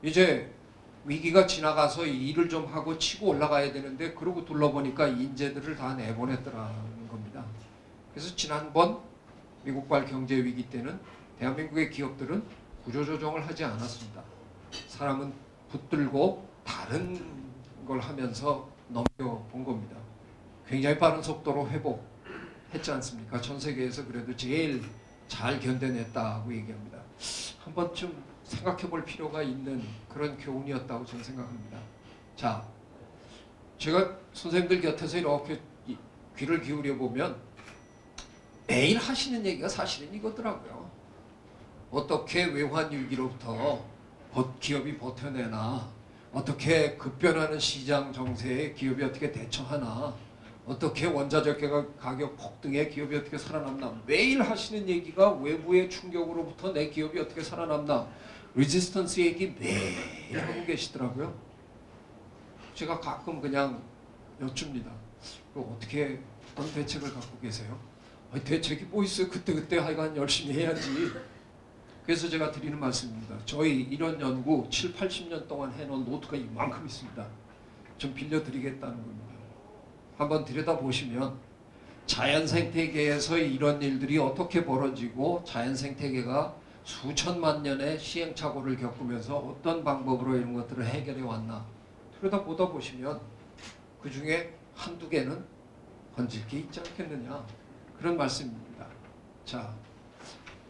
이제 위기가 지나가서 일을 좀 하고 치고 올라가야 되는데 그러고 둘러보니까 인재들을 다 내보냈더라는 겁니다. 그래서 지난번 미국발 경제 위기 때는 대한민국의 기업들은 구조조정을 하지 않았습니다. 사람은 붙들고 다른 걸 하면서 넘겨본 겁니다. 굉장히 빠른 속도로 회복했지 않습니까? 전 세계에서 그래도 제일 잘 견뎌냈다고 얘기합니다. 한번 좀 생각해 볼 필요가 있는 그런 교훈이었다고 저는 생각합니다. 자, 제가 선생님들 곁에서 이렇게 귀를 기울여 보면 매일 하시는 얘기가 사실은 이거더라고요. 어떻게 외환 위기로부터 기업이 버텨내나, 어떻게 급변하는 시장 정세에 기업이 어떻게 대처하나, 어떻게 원자재 가격 폭등에 기업이 어떻게 살아남나. 매일 하시는 얘기가 외부의 충격으로부터 내 기업이 어떻게 살아남나. 레지스턴스 얘기 매일 하고 계시더라고요. 제가 가끔 그냥 여쭙니다. 어떻게 어떤 대책을 갖고 계세요? 대책이 뭐 있어요? 그때 하여간 열심히 해야지. 그래서 제가 드리는 말씀입니다. 저희 이런 연구 7, 80년 동안 해놓은 노트가 이만큼 있습니다. 좀 빌려드리겠다는 겁니다. 한번 들여다보시면 자연 생태계에서 이런 일들이 어떻게 벌어지고 자연 생태계가 수천만 년의 시행착오를 겪으면서 어떤 방법으로 이런 것들을 해결해 왔나 들여다보다 보시면 그 중에 한두 개는 건질 게 있지 않겠느냐 그런 말씀입니다. 자,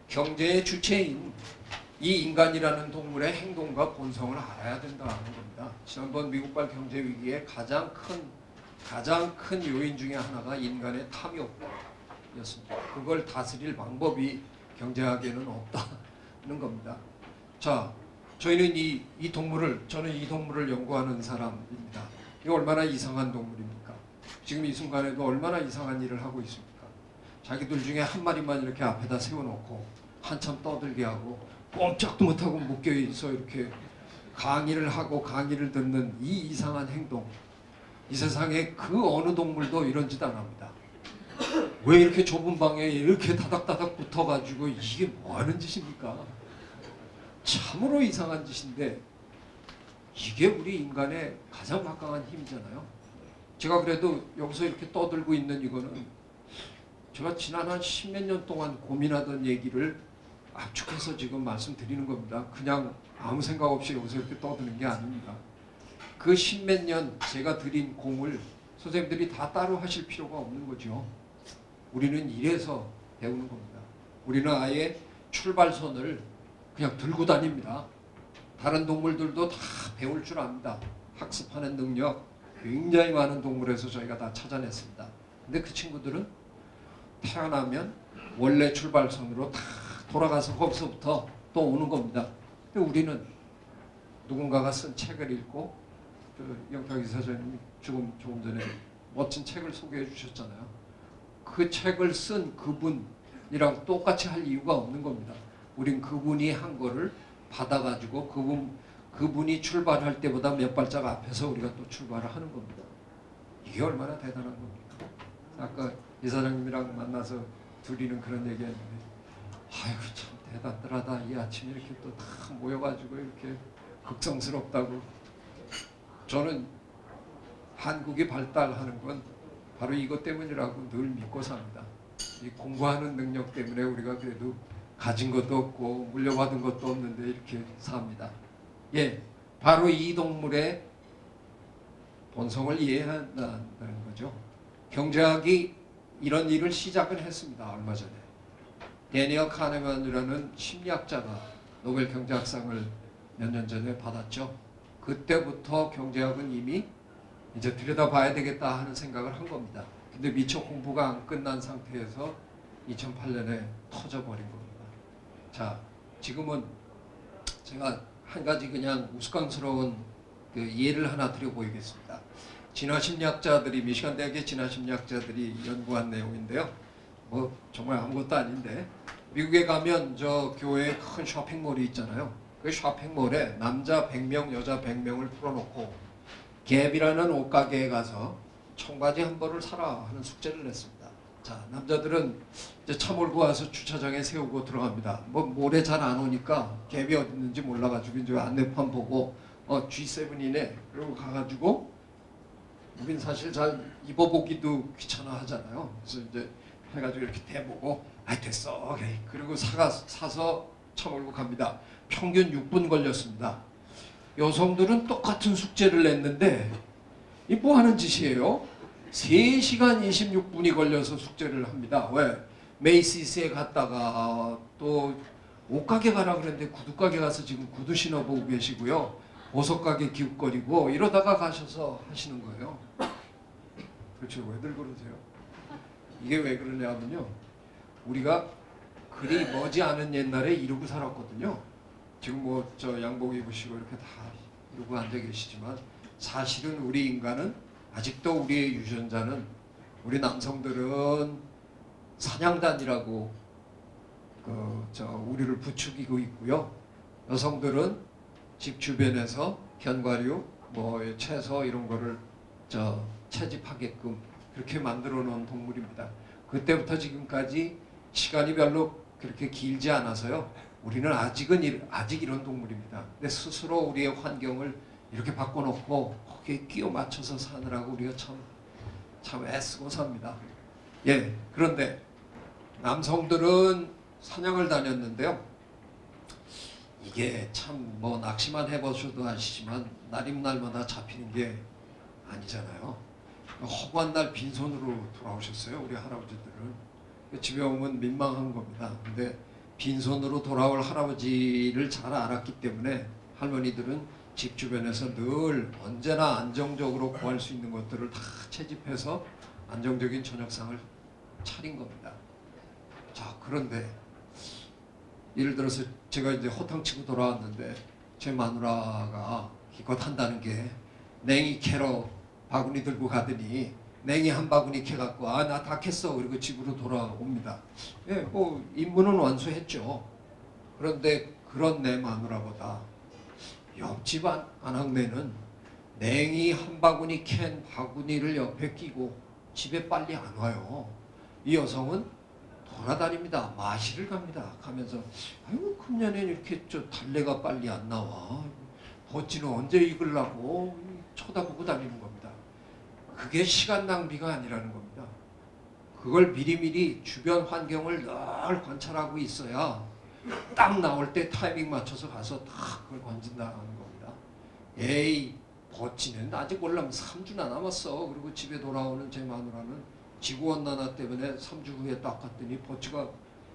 경제의 주체인 이 인간이라는 동물의 행동과 본성을 알아야 된다는 겁니다. 지난번 미국발 경제 위기의 가장 큰 요인 중에 하나가 인간의 탐욕이었습니다. 그걸 다스릴 방법이 경제학에는 없다는 겁니다. 자, 저희는 저는 이 동물을 연구하는 사람입니다. 이거 얼마나 이상한 동물입니까? 지금 이 순간에도 얼마나 이상한 일을 하고 있습니까? 자기들 중에 한 마리만 이렇게 앞에다 세워놓고 한참 떠들게 하고 꼼짝도 못하고 묶여있어 이렇게 강의를 하고 강의를 듣는 이 이상한 행동. 이 세상에 그 어느 동물도 이런 짓 안 합니다. 왜 이렇게 좁은 방에 이렇게 다닥다닥 붙어가지고 이게 뭐 하는 짓입니까? 참으로 이상한 짓인데 이게 우리 인간의 가장 막강한 힘이잖아요. 제가 그래도 여기서 이렇게 떠들고 있는 이거는 제가 지난 한 10몇 년 동안 고민하던 얘기를 압축해서 지금 말씀드리는 겁니다. 그냥 아무 생각 없이 여기서 이렇게 떠드는 게 아닙니다. 그 10몇 년 제가 드린 공을 선생님들이 다 따로 하실 필요가 없는 거죠. 우리는 이래서 배우는 겁니다. 우리는 아예 출발선을 그냥 들고 다닙니다. 다른 동물들도 다 배울 줄 압니다. 학습하는 능력 굉장히 많은 동물에서 저희가 다 찾아냈습니다. 근데 그 친구들은 태어나면 원래 출발선으로 다 돌아가서 거기서부터 또 오는 겁니다. 근데 우리는 누군가가 쓴 책을 읽고 그 영탁 이사장님이 조금 전에 멋진 책을 소개해 주셨잖아요. 그 책을 쓴 그분이랑 똑같이 할 이유가 없는 겁니다. 우린 그분이 한 거를 받아가지고 그분이 출발할 때보다 몇 발짝 앞에서 우리가 또 출발을 하는 겁니다. 이게 얼마나 대단한 겁니까? 아까 이사장님이랑 만나서 둘이는 그런 얘기했는데 아이고 참 대단하다. 이 아침에 이렇게 또 다 모여가지고 이렇게 극성스럽다고. 저는 한국이 발달하는 건 바로 이것 때문이라고 늘 믿고 삽니다. 이 공부하는 능력 때문에 우리가 그래도 가진 것도 없고 물려받은 것도 없는데 이렇게 삽니다. 예, 바로 이 동물의 본성을 이해해야 한다는 거죠. 경제학이 이런 일을 시작을 했습니다. 얼마 전에. 데니얼 카네만이라는 심리학자가 노벨 경제학상을 몇 년 전에 받았죠. 그때부터 경제학은 이미 이제 들여다봐야 되겠다 하는 생각을 한 겁니다. 근데 미처 공부가 안 끝난 상태에서 2008년에 터져버린 겁니다. 자, 지금은 제가 한 가지 그냥 우스꽝스러운 그 예를 하나 드려보이겠습니다. 진화심리학자들이 미시간 대학의 진화심리학자들이 연구한 내용인데요. 뭐 정말 아무것도 아닌데 미국에 가면 저 교회에 큰 쇼핑몰이 있잖아요. 그 쇼핑몰에 남자 100명, 여자 100명을 풀어놓고 갭이라는 옷가게에 가서 청바지 한 벌을 사라 하는 숙제를 냈습니다. 자, 남자들은 이제 차 몰고 와서 주차장에 세우고 들어갑니다. 뭐 모레 잘 안 오니까 갭이 어디 있는지 몰라가지고 이제 안내판 보고 G7이네. 그리고 가가지고 우린 사실 잘 입어보기도 귀찮아 하잖아요. 그래서 이제 해가지고 이렇게 대보고 됐어. 오케이. 그리고 사서 차 몰고 갑니다. 평균 6분 걸렸습니다. 여성들은 똑같은 숙제를 냈는데 이 뭐 하는 짓이에요? 3시간 26분이 걸려서 숙제를 합니다. 왜? 메이시스에 갔다가 또 옷가게 가라 그랬는데 구두가게 가서 지금 구두 신어보고 계시고요. 보석가게 기웃거리고 이러다가 가셔서 하시는 거예요. 그렇죠. 왜들 그러세요? 이게 왜 그러냐면요. 우리가 그리 머지 않은 옛날에 이러고 살았거든요. 지금 뭐 저 양복 입으시고 이렇게 다 이러고 앉아 계시지만 사실은 우리 인간은 아직도 우리의 유전자는 우리 남성들은 사냥단이라고 우리를 부추기고 있고요. 여성들은 집 주변에서 견과류, 뭐 채소 이런 거를 채집하게끔 그렇게 만들어 놓은 동물입니다. 그때부터 지금까지 시간이 별로 그렇게 길지 않아서요. 우리는 아직 이런 동물입니다. 근데 스스로 우리의 환경을 이렇게 바꿔놓고 거기에 끼워 맞춰서 사느라고 우리가 참 애쓰고 삽니다. 예, 그런데 남성들은 사냥을 다녔는데요. 이게 참 뭐 낚시만 해보셔도 아시지만 날임날마다 잡히는 게 아니잖아요. 허구한 날 빈손으로 돌아오셨어요. 우리 할아버지들은. 집에 오면 민망한 겁니다. 근데 빈손으로 돌아올 할아버지를 잘 알았기 때문에 할머니들은 집 주변에서 늘 언제나 안정적으로 구할 수 있는 것들을 다 채집해서 안정적인 저녁상을 차린 겁니다. 자, 그런데 예를 들어서 제가 이제 호탕치고 돌아왔는데 제 마누라가 기껏 한다는 게 냉이 캐러 바구니 들고 가더니 냉이 한 바구니 캐갖고 아 나 다 캤어 그리고 집으로 돌아옵니다. 예, 뭐 임무는 완수했죠. 그런데 그런 내 마누라보다 옆집 아낙네는 냉이 한 바구니 캔 바구니를 옆에 끼고 집에 빨리 안 와요. 이 여성은 돌아다닙니다. 마실을 갑니다. 가면서 아유 금년엔 이렇게 저 달래가 빨리 안 나와. 버찌는 언제 익으려고 쳐다보고 다니는 겁니다. 그게 시간 낭비가 아니라는 겁니다. 그걸 미리미리 주변 환경을 늘 관찰하고 있어야 딱 나올 때 타이밍 맞춰서 가서 딱 그걸 건진다는 겁니다. 에이 버찌는 아직 몰라면 3주나 남았어. 그리고 집에 돌아오는 제 마누라는 지구온난화 때문에 3주 후에 딱 갔더니 버찌가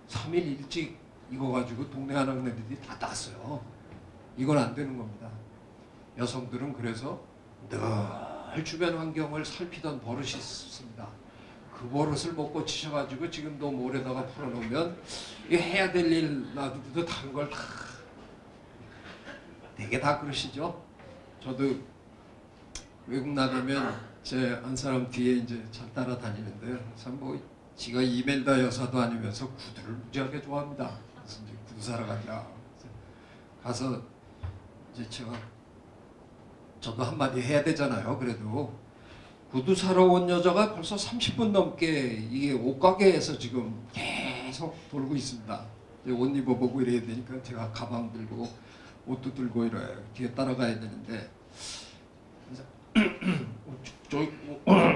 3일 일찍 익어가지고 동네 아낙네들이 다 땄어요. 이건 안 되는 겁니다. 여성들은 그래서 늘 주변 환경을 살피던 버릇이 있습니다. 그 버릇을 못 고치셔가지고 지금도 모래다가 풀어놓으면 이 해야 될 일 놔두고도 다른 걸 다 되게 다 그러시죠. 저도 외국 나가면 제 한 사람 뒤에 이제 잘 따라다니는데 참 뭐 지가 이멜다 여사도 아니면서 구두를 무지하게 좋아합니다. 그래서 이제 구두 사러 가자. 가서 이제 저도 한마디 해야 되잖아요. 그래도 구두 사러 온 여자가 벌써 30분 넘게 이게 옷가게에서 지금 계속 돌고 있습니다. 옷 입어보고 이래야 되니까 제가 가방 들고 옷도 들고 이래 뒤에 따라가야 되는데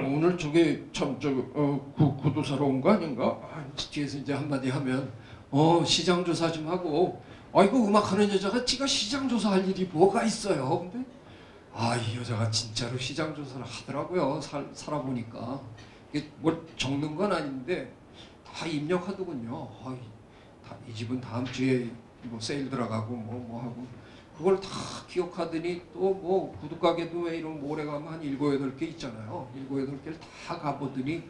오늘 저기 참 구두 사러 온 거 아닌가? 뒤에서 이제 한마디 하면 시장 조사 좀 하고 아이고 음악하는 여자가 지가 시장 조사할 일이 뭐가 있어요. 근데 이 여자가 진짜로 시장 조사를 하더라고요. 살아보니까 이게 뭘 적는 건 아닌데 다 입력하더군요. 이 집은 다음 주에 뭐 세일 들어가고 뭐 하고 그걸 다 기억하더니 또 뭐 구두가게도 왜 이런 모래 가면 한 7, 8개 있잖아요. 7, 8개를 다 가보더니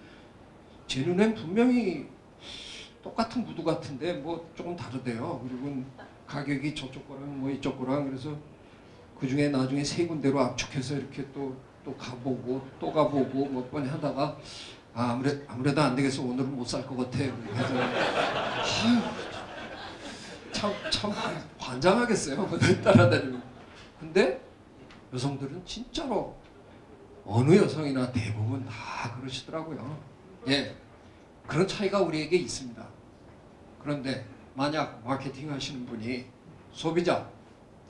제 눈엔 분명히 똑같은 구두 같은데 뭐 조금 다르대요. 그리고 가격이 저쪽 거랑 뭐 이쪽 거랑 그래서 그 중에 나중에 3군데로 압축해서 이렇게 또 가보고 또 가보고 몇 번 하다가 아무래도 안 되겠어. 오늘은 못 살 것 같아. 참 관장하겠어요. 따라다니면. 근데 여성들은 진짜로 어느 여성이나 대부분 다 그러시더라고요. 예, 그런 차이가 우리에게 있습니다. 그런데 만약 마케팅 하시는 분이 소비자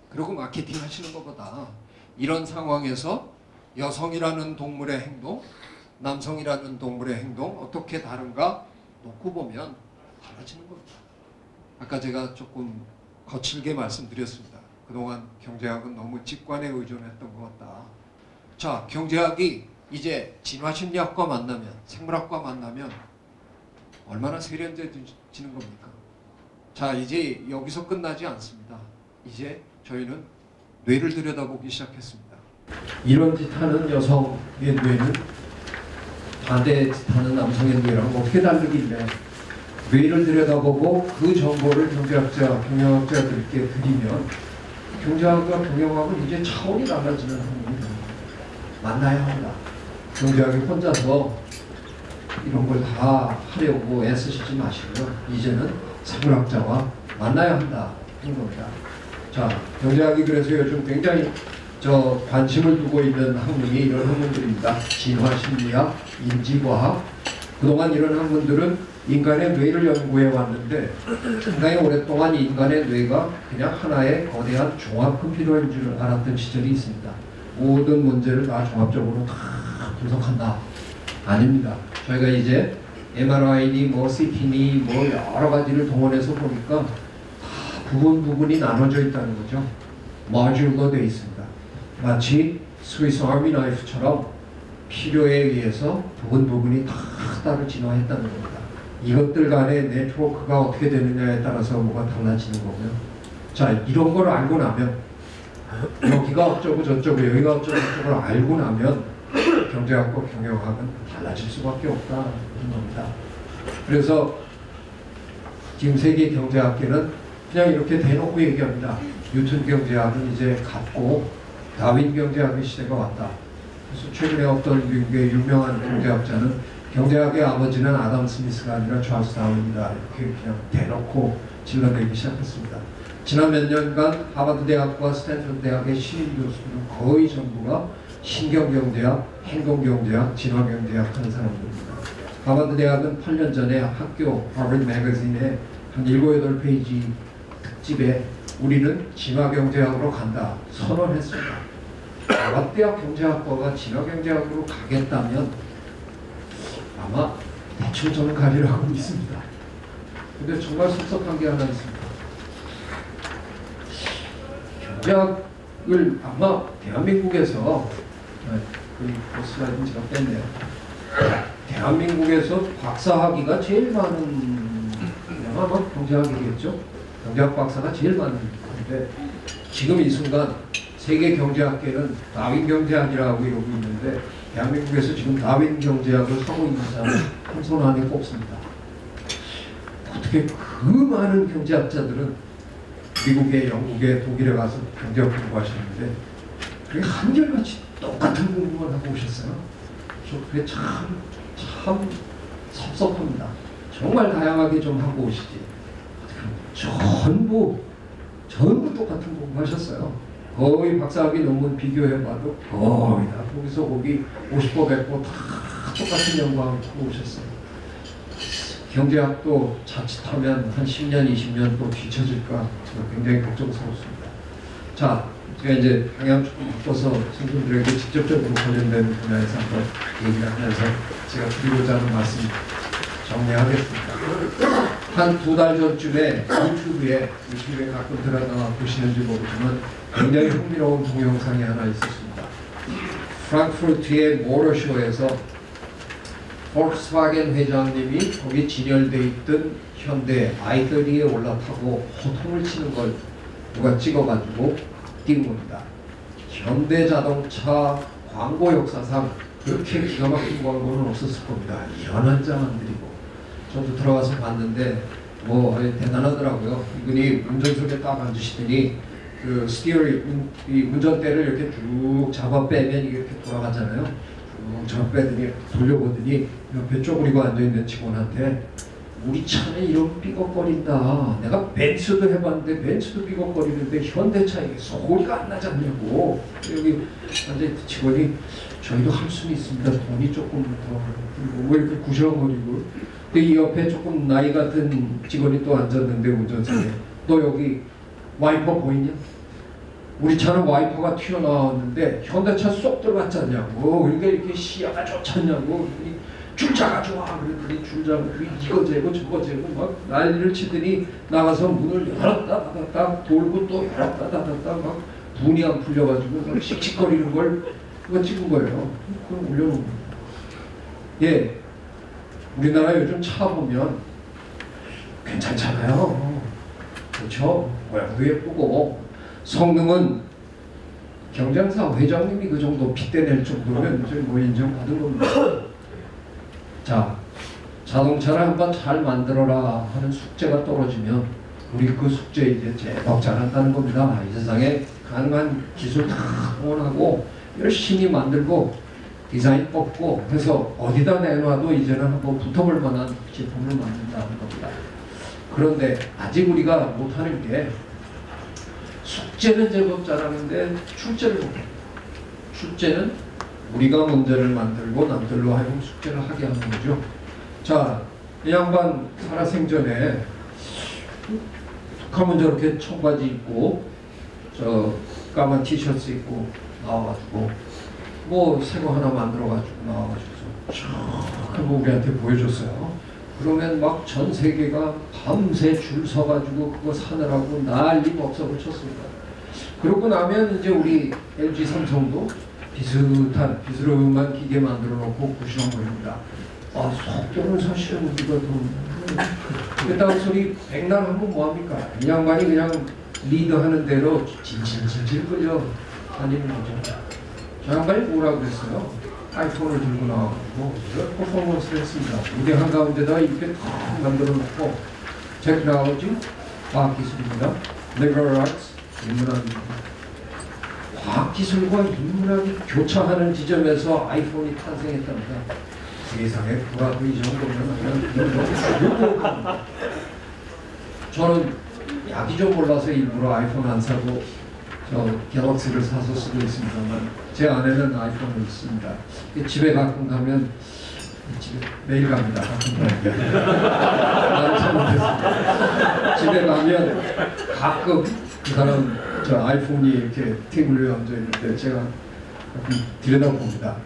그리고 마케팅 하시는 것보다 이런 상황에서 여성이라는 동물의 행동, 남성이라는 동물의 행동 어떻게 다른가 놓고 보면 달라지는 겁니다. 아까 제가 조금 거칠게 말씀드렸습니다. 그동안 경제학은 너무 직관에 의존했던 것 같다. 자, 경제학이 이제 진화심리학과 만나면, 생물학과 만나면 얼마나 세련돼지는 겁니까? 자, 이제 여기서 끝나지 않습니다. 이제 저희는 뇌를 들여다보기 시작했습니다. 이런 짓 하는 여성의 뇌는 반대 짓 하는 남성의 뇌랑 어떻게 다르길래 뇌를 들여다보고 그 정보를 경제학자, 경영학자들께 드리면 경제학과 경영학은 이제 차원이 달라지는 학문이 만나야 합니다. 경제학이 혼자서 이런 걸 다 하려고 애쓰시지 마시고요. 이제는 생물학자와 만나야 한다 하는 겁니다. 자, 경제학이 그래서 요즘 굉장히 관심을 두고 있는 학문이 이런 학문들입니다. 진화심리학, 인지과학. 그동안 이런 학문들은 인간의 뇌를 연구해 왔는데 상당히 오랫동안 인간의 뇌가 그냥 하나의 거대한 종합 컴퓨터인 줄 알았던 시절이 있습니다. 모든 문제를 다 종합적으로 다 분석한다. 아닙니다. 저희가 이제 MRI니 뭐 CT니 뭐 여러 가지를 동원해서 보니까 다 부분이 나눠져 있다는 거죠. 모듈로 되어 있습니다. 마치 스위스 아미 나이프처럼 필요에 의해서 부분이 다 따로 진화했다는 겁니다. 이것들 간의 네트워크가 어떻게 되느냐에 따라서 뭐가 달라지는 거고요. 자, 이런 걸 알고 나면 여기가 어쩌고 저쩌고 여기가 어쩌고 저쩌고 알고 나면 경제학과 경영학은 달라질 수밖에 없다는 겁니다. 그래서 지금 세계 경제학계는 그냥 이렇게 대놓고 얘기합니다. 뉴턴 경제학은 이제 갔고 다윈 경제학의 시대가 왔다. 그래서 최근에 어떤 미국의 유명한 경제학자는 경제학의 아버지는 아담 스미스가 아니라 찰스 다윈이다 이렇게 그냥 대놓고 질러내기 시작했습니다. 지난 몇 년간 하버드 대학과 스탠퍼드 대학의 신임 교수들은 거의 전부가 신경경제학, 행동경제학, 진화경제학 하는 사람들입니다. 하버드 대학은 8년 전에 학교 하버드 매거진에 한 7, 8페이지 특집에 우리는 진화경제학으로 간다 선언했습니다. 하버드 대학 경제학과가 진화경제학으로 가겠다면 아마 대충 저는 가리라고 믿습니다. 근데 정말 섭섭한 게 하나 있습니다. 경제학을 아마 대한민국에서 그 슬라이드는 제가 뺐네요. 대한민국에서 박사학위가 제일 많은 아마 경제학이겠죠. 경제학 박사가 제일 많은 건데 지금 이 순간 세계 경제학계는 다윈 경제학이라고 이러고 있는데 대한민국에서 지금 다윈 경제학을 하고 있는 사람은 한 손 안에 꼽습니다. 어떻게 그 많은 경제학자들은 미국에, 영국에, 독일에 가서 경제학 공부하셨는데 그게 한결같이 똑같은 공부만 하고 오셨어요. 저 그게 참 섭섭합니다. 정말 다양하게 좀 하고 오시지. 전부 똑같은 공부하셨어요. 거의 박사학위 논문 비교해봐도 거의 다 거기서 거기 50보 100보 다 똑같은 연구하고 오셨어요. 경제학도 자칫하면 한 10년 20년 또 뒤처질까 굉장히 걱정스럽습니다. 자, 제가 이제 방향 조금 바꿔서 선생님들에게 직접적으로 관련된 분야에서 한번 얘기를 하면서 제가 드리고자 하는 말씀 정리하겠습니다. 한 2달 전쯤에 유튜브에 가끔 들어가 보시는지 모르지만 굉장히 흥미로운 동영상이 하나 있었습니다. 프랑크푸르트의 모터쇼에서 볼kswagen 회장님이 거기 진열돼 있던 현대 i30에 올라타고 호통을 치는 걸 누가 찍어가지고 띄운 겁니다. 현대자동차 광고 역사상 그렇게 기가 막힌 광고는 없었을 겁니다. 이런 한 장 안 드리고 저도 들어가서 봤는데 뭐 대단하더라고요. 이분이 운전석에 딱 앉으시더니 그 스티어링 이 운전대를 이렇게 쭉 잡아 빼면 이게 이렇게 돌아가잖아요. 쭉 잡아 빼더니 돌려보더니 옆에 쪼그리고 앉아있는 직원한테 우리 차는 이런 삐걱거린다. 내가 벤츠도 해봤는데 벤츠도 삐걱거리는데 현대차 이게 소리가 안 나지 않냐고. 여기 앉아있던 직원이 저희도 할 수는 있습니다. 돈이 조금 더 들고 뭐 이렇게 구셔거리고. 근데 이 옆에 조금 나이가 든 직원이 또 앉았는데 운전석에 너 여기 와이퍼 보이냐? 우리 차는 와이퍼가 튀어나왔는데 현대차 쏙 들어갔지 않냐고. 그러니까 이렇게 시야가 좋지 않냐고. 줄자가 좋아. 그랬더니 줄자가 이거 재고 저거 재고 막 난리를 치더니 나가서 문을 열었다 닫았다 돌고 또 열었다 닫았다 막 분이 안 풀려가지고 막 씩씩거리는 걸 그거 찍은 거예요. 그걸 올려놓은 겁니다. 예, 우리나라 요즘 차 보면 괜찮잖아요. 그렇죠? 모양도 예쁘고 성능은 경쟁사 회장님이 그 정도 핏대낼 정도면 이제 뭐 인정받은 겁니다. 자, 자동차를 한번 잘 만들어라 하는 숙제가 떨어지면 우리 그 숙제 이제 제법 잘한다는 겁니다. 이 세상에 가능한 기술 다 동원하고 열심히 만들고 디자인 뽑고 해서 어디다 내놔도 이제는 한번 붙어볼 만한 제품을 만든다는 겁니다. 그런데 아직 우리가 못하는 게 숙제는 제법 잘하는데 출제를 못해요. 출제는 우리가 문제를 만들고 남들로 하여금 숙제를 하게 하는 거죠. 자, 이 양반 살아생전에 툭하면 저렇게 청바지 입고 저 까만 티셔츠 입고 나와가지고 뭐 새거 하나 만들어가지고 나와가지고 촥 우리한테 보여줬어요. 그러면 막 전 세계가 밤새 줄 서가지고 그거 사느라고 난리 법석을 쳤습니다. 그러고 나면 이제 우리 LG 삼성도 비슷한 비스름한 기계 만들어 놓고 부실어버립니다. 아, 속도는 사실은 우리가 더 그딴 소리 백날 하면 뭐합니까? 이 양반이 그냥 리드하는 대로 질질질질 끌려 다니는 거죠. 저 양반이 뭐라고 그랬어요? 아이폰을 들고 나와가지고 퍼포먼스를 했습니다. 무대 한가운데다가 이렇게 탁 만들어 놓고 테크놀로지 과학기술입니다. 리버럴 아츠 인문학입니다. 과학기술과 인문학이 교차하는 지점에서 아이폰이 탄생했답니다. 세상에 불화도 이 정도면 그냥 저는 약이 좀 몰라서 일부러 아이폰 안 사고 저 갤럭시를 사서 쓰고 있습니다만 제 아내는 아이폰을 씁니다. 집에 가끔 가면 집에 매일 갑니다. 나는 잘못했습니다. 집에 가면 가끔 그 사람 저 아이폰이 이렇게 테이블 위에 앉아 있는데 제가 가끔 들여다봅니다.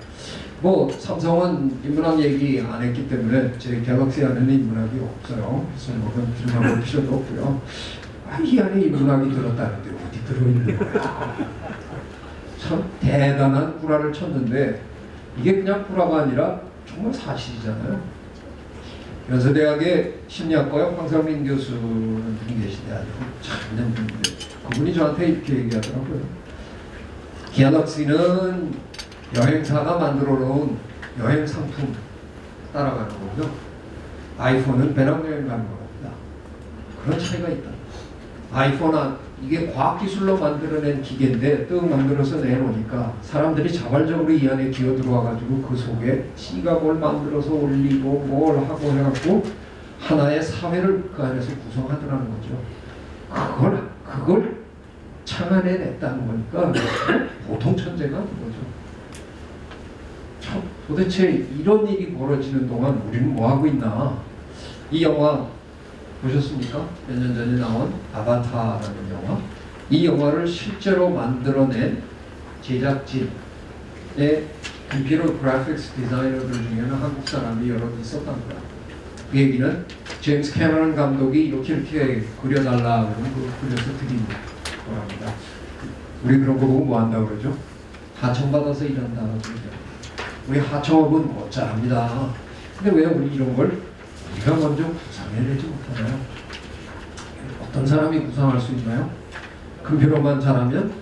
뭐 삼성은 인문학 얘기 안 했기 때문에 제 갤럭시 안에는 인문학이 없어요. 그래서 뭐 그건 들여다볼 필요도 없고요. 이 안에 인문학이 들었다는데 어디 들어있는 거야. 참 대단한 구라를 쳤는데 이게 그냥 구라가 아니라 정말 사실이잖아요. 연세대학의 심리학과의 황상민 교수는 분이 계신데 아주 참된 분인데 그분이 저한테 이렇게 얘기하더라고요. 갤럭시는 여행사가 만들어 놓은 여행 상품 따라가는 거고요. 아이폰은 배낭여행 가는 겁니다. 그런 차이가 있다. 아이폰은 이게 과학기술로 만들어낸 기계인데 떡 만들어서 내놓으니까 사람들이 자발적으로 이 안에 기어 들어와가지고 그 속에 지가 뭘 만들어서 올리고 뭘 하고 해갖고 하나의 사회를 그 안에서 구성하더라는 거죠. 그걸 창안해냈다는 거니까 보통 천재가 아닌 거죠. 참 도대체 이런 일이 벌어지는 동안 우리는 뭐 하고 있나? 이 영화 보셨습니까? 몇 년 전에 나온 아바타라는 영화. 이 영화를 실제로 만들어낸 제작진의 컴퓨터 그래픽스 디자이너들 중에는 한국 사람이 여러 있었답니다. 그 얘기는 제임스 캐머런 감독이 이렇게 그려달라 그러면 그려서 드린 거랍니다. 우리 그런 거 보고 뭐 한다고 그러죠? 하청받아서 일한다고 그러죠. 우리 하청업은 못 잘합니다. 근데 왜 우리 이런 걸 우리가 먼저 구상해내지 못하나요? 어떤 사람이 구상할 수 있나요? 컴퓨터만 잘하면?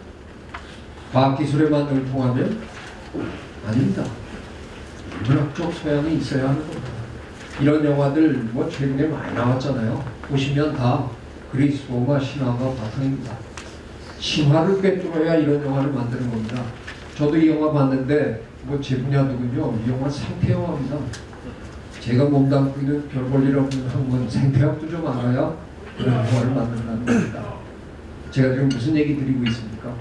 과학기술에만 능통하면? 아닙니다. 인문학적 소양이 있어야 하는 겁니다. 이런 영화들 뭐 최근에 많이 나왔잖아요. 보시면 다 그리스 로마 신화가 바탕입니다. 신화를 꿰뚫어야 이런 영화를 만드는 겁니다. 저도 이 영화 봤는데 뭐 제 분야도군요. 이 영화 생태영화입니다. 제가 몸담고 있는 별 볼 일 없는 학問생태학도 좀 알아야 그런 영화를 만든다는 겁니다. 제가 지금 무슨 얘기 드리고 있습니까?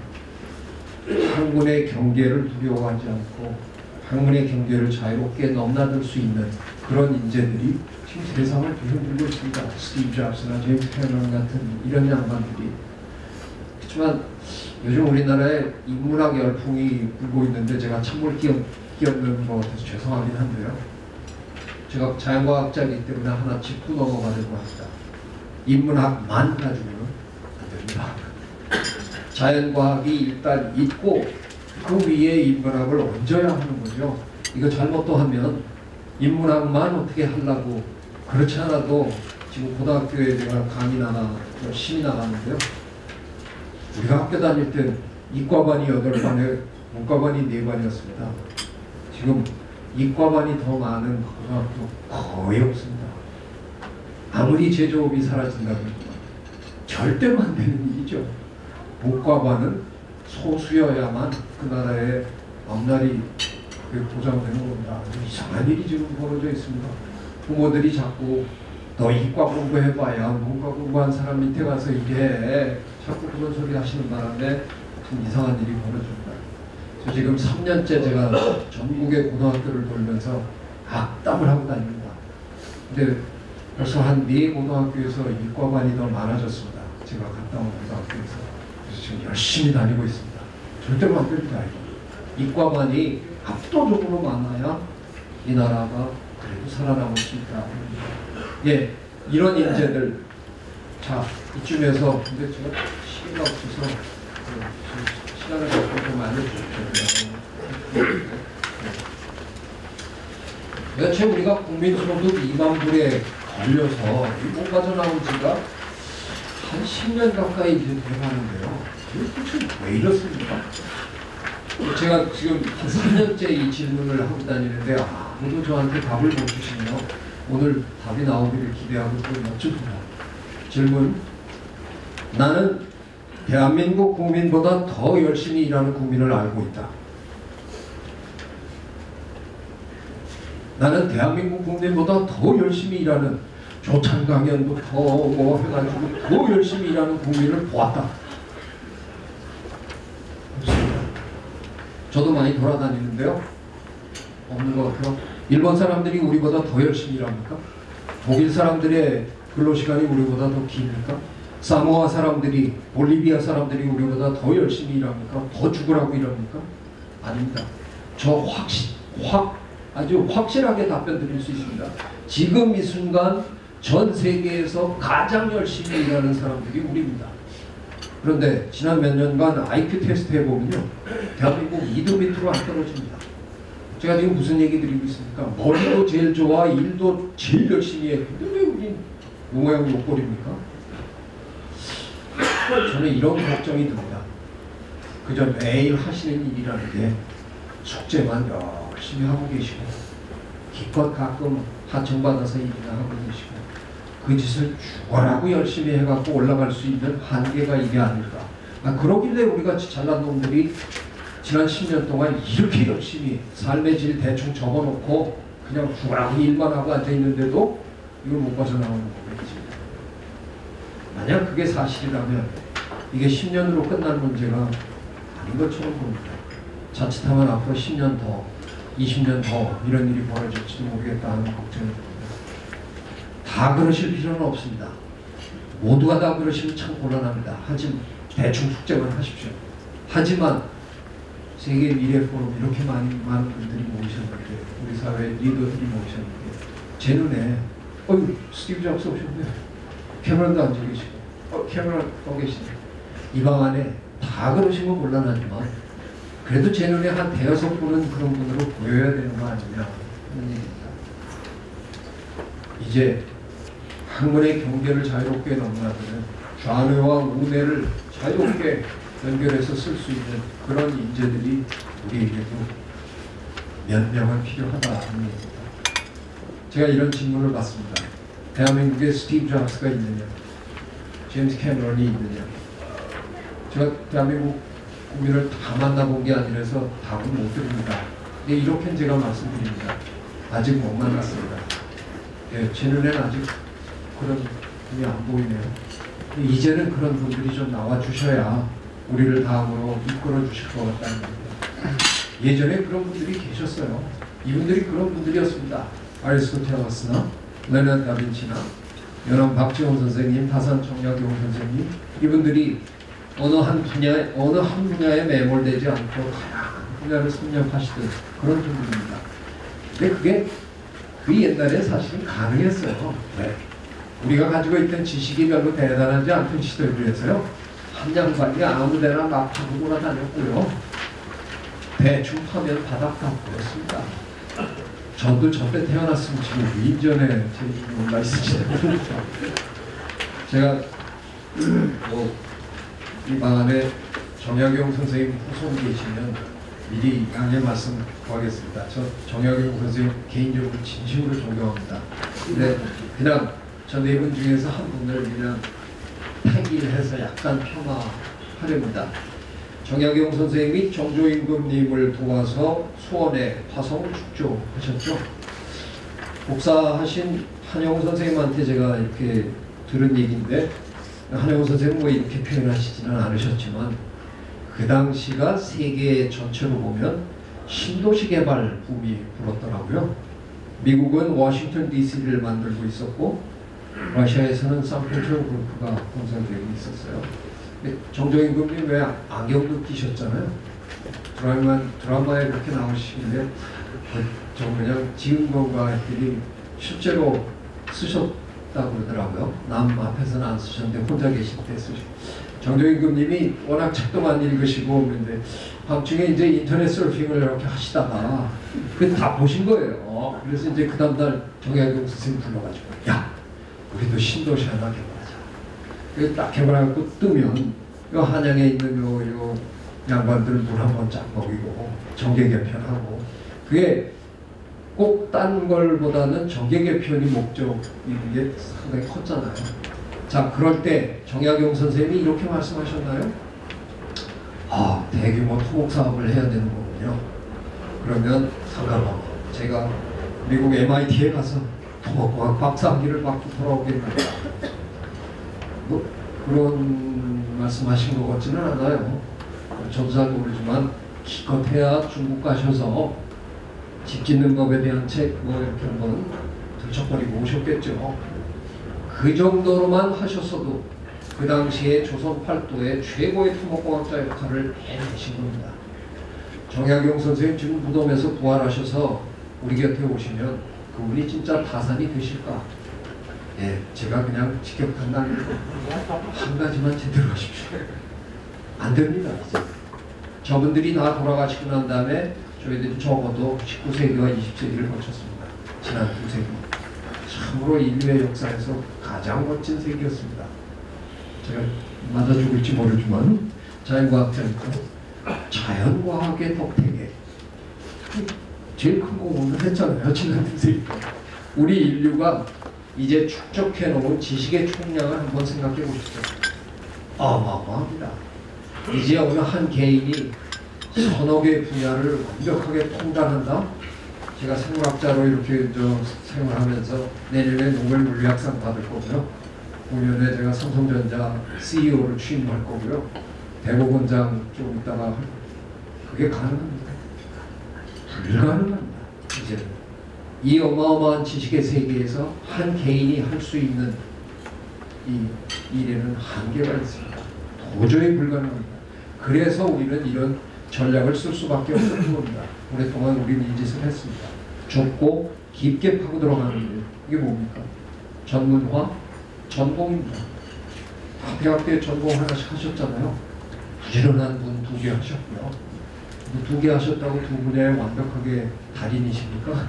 학문의 경계를 두려워하지 않고 학문의 경계를 자유롭게 넘나들 수 있는 그런 인재들이 지금 세상을 뒤흔들고 있습니다. 스티브 잡스나 제임스 캐머런 같은 이런 양반들이. 그렇지만 요즘 우리나라에 인문학 열풍이 불고 있는데 제가 찬물 끼얹는 것 같아서 죄송하긴 한데요. 제가 자연과학자이기 때문에 하나 짚고 넘어가려고 합니다. 인문학만 가지고는 안 됩니다. 자연과학이 일단 있고 그 위에 인문학을 얹어야 하는 거죠. 이거 잘못도 하면 인문학만 어떻게 하려고 그렇지 않아도 지금 고등학교에 제가 강의나 열심히 나가는데요. 우리가 학교 다닐 때 이과반이 8반에 문과반이 4반이었습니다. 지금 이과반이 더 많은 고등학교 거의 없습니다. 아무리 제조업이 사라진다고 해도 절대로 안 되는 일이죠. 문과반은 소수여야만 그 나라의 앞날이 보장되는 겁니다. 이상한 일이 지금 벌어져 있습니다. 부모들이 자꾸 너 이과 공부해봐야 문과 공부한 사람 밑에 가서 일해 자꾸 그런 소리 하시는 바람에 좀 이상한 일이 벌어집니다. 그래서 지금 3년째 제가 전국의 고등학교를 돌면서 악담을 하고 다닙니다. 근데 벌써 한 4 고등학교에서 이과반이 더 많아졌습니다. 제가 갔다 온 고등학교에서. 그래서 지금 열심히 다니고 있습니다. 절대로 안 됩니다. 이과반이 압도적으로 많아야 이 나라가 그래도 살아남을 수 있다. 예, 이런 인재들. 자, 이쯤에서 근데 제가 시기가 없어서 시간을 갖고 좀 알려주십시오. 대체 우리가 국민소득 2만 불에 걸려서 못 빠져나온 지가 한 10년 가까이 이제 돼가는데요. 도대체 왜 이렇습니까? 제가 지금 한 3년째 이 질문을 하고 다니는데 아무도 저한테 답을 못 주시네요. 오늘 답이 나오기를 기대하고 또 여쭙습니다. 질문. 나는 대한민국 국민보다 더 열심히 일하는 국민을 알고 있다. 나는 대한민국 국민보다 더 열심히 일하는 조찬강연부터 뭐 해가지고 더 열심히 일하는 국민을 보았다. 없습니다. 저도 많이 돌아다니는데요. 없는 것 같아요. 일본 사람들이 우리보다 더 열심히 일합니까? 독일 사람들의 근로시간이 우리보다 더 깁니까? 사모아 사람들이, 볼리비아 사람들이 우리보다 더 열심히 일합니까? 더 죽으라고 일합니까? 아닙니다. 저 아주 확실하게 답변 드릴 수 있습니다. 지금 이 순간 전 세계에서 가장 열심히 일하는 사람들이 우리입니다. 그런데 지난 몇 년간 IQ 테스트 해보면요, 대한민국 2도 밑으로 안 떨어집니다. 제가 지금 무슨 얘기 드리고 있습니까? 머리도 제일 좋아, 일도 제일 열심히 해. 근데 왜 우리 용어형 욕벌입니까? 저는 이런 걱정이 듭니다. 그저 매일 하시는 일이라는 게 숙제만 열심히 하고 계시고 기껏 가끔 하청받아서 일이나 하고 계시고 그 짓을 죽어라고 열심히 해갖고 올라갈 수 있는 한계가 이게 아닐까. 그러길래 우리가 잘난 놈들이 지난 10년 동안 이렇게 열심히 삶의 질 대충 접어놓고 그냥 죽어라고 일만 하고 앉아있는데도 이걸 못 벗어나오는 거겠지. 만약 그게 사실이라면 이게 10년으로 끝날 문제가 아닌 것처럼 봅니다. 자칫하면 앞으로 10년 더, 20년 더 이런 일이 벌어질지도 모르겠다는 걱정이 듭니다. 다 그러실 필요는 없습니다. 모두가 다 그러시면 참 곤란합니다. 하지만 대충 숙제만 하십시오. 하지만 세계 미래 포럼 이렇게 많은 분들이 모이셨는데, 우리 사회 리더들이 모이셨는데, 제 눈에 스티브 잡스 오셨네요. 캐머런도 앉아 계시고, 캐머런 또 계시네. 이 방 안에 다 그러시면 곤란하지만 그래도 제 눈에 한 대여섯 분은 그런 분으로 보여야 되는 거 아니냐 하는 얘기입니다. 이제 학문의 경계를 자유롭게 넘나드는 좌뇌와 우뇌를 자유롭게 연결해서 쓸 수 있는 그런 인재들이 우리에게도 몇 명은 필요하다 하는 얘기입니다. 제가 이런 질문을 받습니다. 대한민국에 스티브 잡스가 있느냐, 제임스 캐머런이 있느냐. 제가 대한민국 국민을 다 만나본 게 아니라서 답은 못 드립니다. 근데 이렇게 제가 말씀드립니다. 아직 못 만났습니다. 예, 제 눈에는 아직 그런 분이 안 보이네요. 이제는 그런 분들이 좀 나와주셔야 우리를 다음으로 이끌어 주실 것 같다는 겁니다. 예전에 그런 분들이 계셨어요. 이분들이 그런 분들이었습니다. 아리스토텔레스나 레나르도 다빈치나 연암 박지원 선생님, 다산 정약용 선생님, 이분들이 어느 한 분야에 매몰되지 않고 다양한 분야를 섭렵하시던 그런 분들입니다. 근데 그게 그 옛날에 사실은 가능했어요. 네. 우리가 가지고 있던 지식이 별로 대단하지 않던 시대에서요, 한 양반이 아무데나 막 파고 돌아다녔고요, 대충 파면 바닥 다 보였습니다. 저도 저때 태어났으면 지금 위인전에 제 이름이 올라 있을지도 모르겠죠. 제가 이 방 안에 정약용 선생님 후손 계시면 미리 양해 말씀 구하겠습니다. 저 정약용 선생님 개인적으로 진심으로 존경합니다. 근데 그냥 저 네 분 중에서 한 분을 그냥 택일 해서 약간 폄하하렵니다. 정약용 선생님이 정조임금님을 도와서 수원에 화성을 축조하셨죠. 복사하신 한영우 선생님한테 제가 이렇게 들은 얘기인데, 한영우 선생님은 뭐 이렇게 표현하시지는 않으셨지만 그 당시가 세계 전체로 보면 신도시 개발 붐이 불었더라고요. 미국은 워싱턴 DC를 만들고 있었고 러시아에서는 산프테르부르크가 건설되고 있었어요. 정조임금님 왜 안경도 끼셨잖아요. 드라마에 그렇게 나오시길래 저 그냥 지은 건가 했더니 실제로 쓰셨다고 그러더라고요. 남 앞에서는 안 쓰셨는데 혼자 계실 때 쓰시고. 정조임금님이 워낙 책도 많이 읽으시고 그런데 밤중에 이제 인터넷 서핑을 이렇게 하시다가 그 다 보신 거예요. 그래서 이제 그 다음날 정약용 선생님 불러가지고, 야, 우리도 신도시 하나 개발하자. 딱 개발하고 뜨면 요 한양에 있는 요 양반들 물 한 번 쫙 먹이고 정계 개편하고, 그게 꼭 딴 걸보다는 정계 개편이 목적인 게 상당히 컸잖아요. 자, 그럴 때 정약용 선생님이 이렇게 말씀하셨나요? 아, 대규모 토목 사업을 해야 되는 거군요. 그러면 상관없어. 제가 미국 MIT에 가서 토목공학 박사학위를 받고 돌아오겠습니다. 뭐 그런 말씀하신 것 같지는 않아요. 저도 잘 모르지만 기껏해야 중국 가셔서 집 짓는 법에 대한 책 뭐 이렇게 한번 들쩍거리고 오셨겠죠. 그 정도로만 하셨어도 그 당시에 조선 팔도의 최고의 토목공학자 역할을 해내신 겁니다. 정약용 선생님 지금 무덤에서 부활하셔서 우리 곁에 오시면 그분이 진짜 다산이 되실까? 예, 제가 그냥 직격탄날 한 가지만 제대로 하십시오. 안 됩니다. 이제 저분들이 다 돌아가시고 난 다음에 저희들이 적어도 19세기와 20세기를 거쳤습니다. 지난 2세기. 참으로 인류의 역사에서 가장 멋진 세기였습니다. 제가 맞아 죽을지 모르지만 자연과학자니까 자연과학의 덕택에 제일 큰 공헌을 했잖아요. 지난 2세기. 우리 인류가 이제 축적해 놓은 지식의 총량을 한번 생각해 보십시오. 어마어마합니다. 이제 어느 한 개인이 서너 개의 분야를 완벽하게 통달한다? 제가 생물학자로 이렇게 생활하면서 내년에 노벨 물리학상 받을 거고요. 5년에 제가 삼성전자 CEO를 취임할 거고요. 대법원장 좀 있다가 할 거고요. 그게 가능합니다. 불가능합니다. 이제는. 이 어마어마한 지식의 세계에서 한 개인이 할 수 있는 이 일에는 한계가 있습니다. 도저히 불가능합니다. 그래서 우리는 이런 전략을 쓸 수밖에 없는 겁니다. 오랫동안 우리는 이 짓을 했습니다. 좁고 깊게 파고 들어가는 일. 이게 뭡니까? 전문화, 전공입니다. 대학 때 전공 하나씩 하셨잖아요. 부지런한 분 2개 하셨고요. 2개 하셨다고 2분야에 완벽하게 달인이십니까?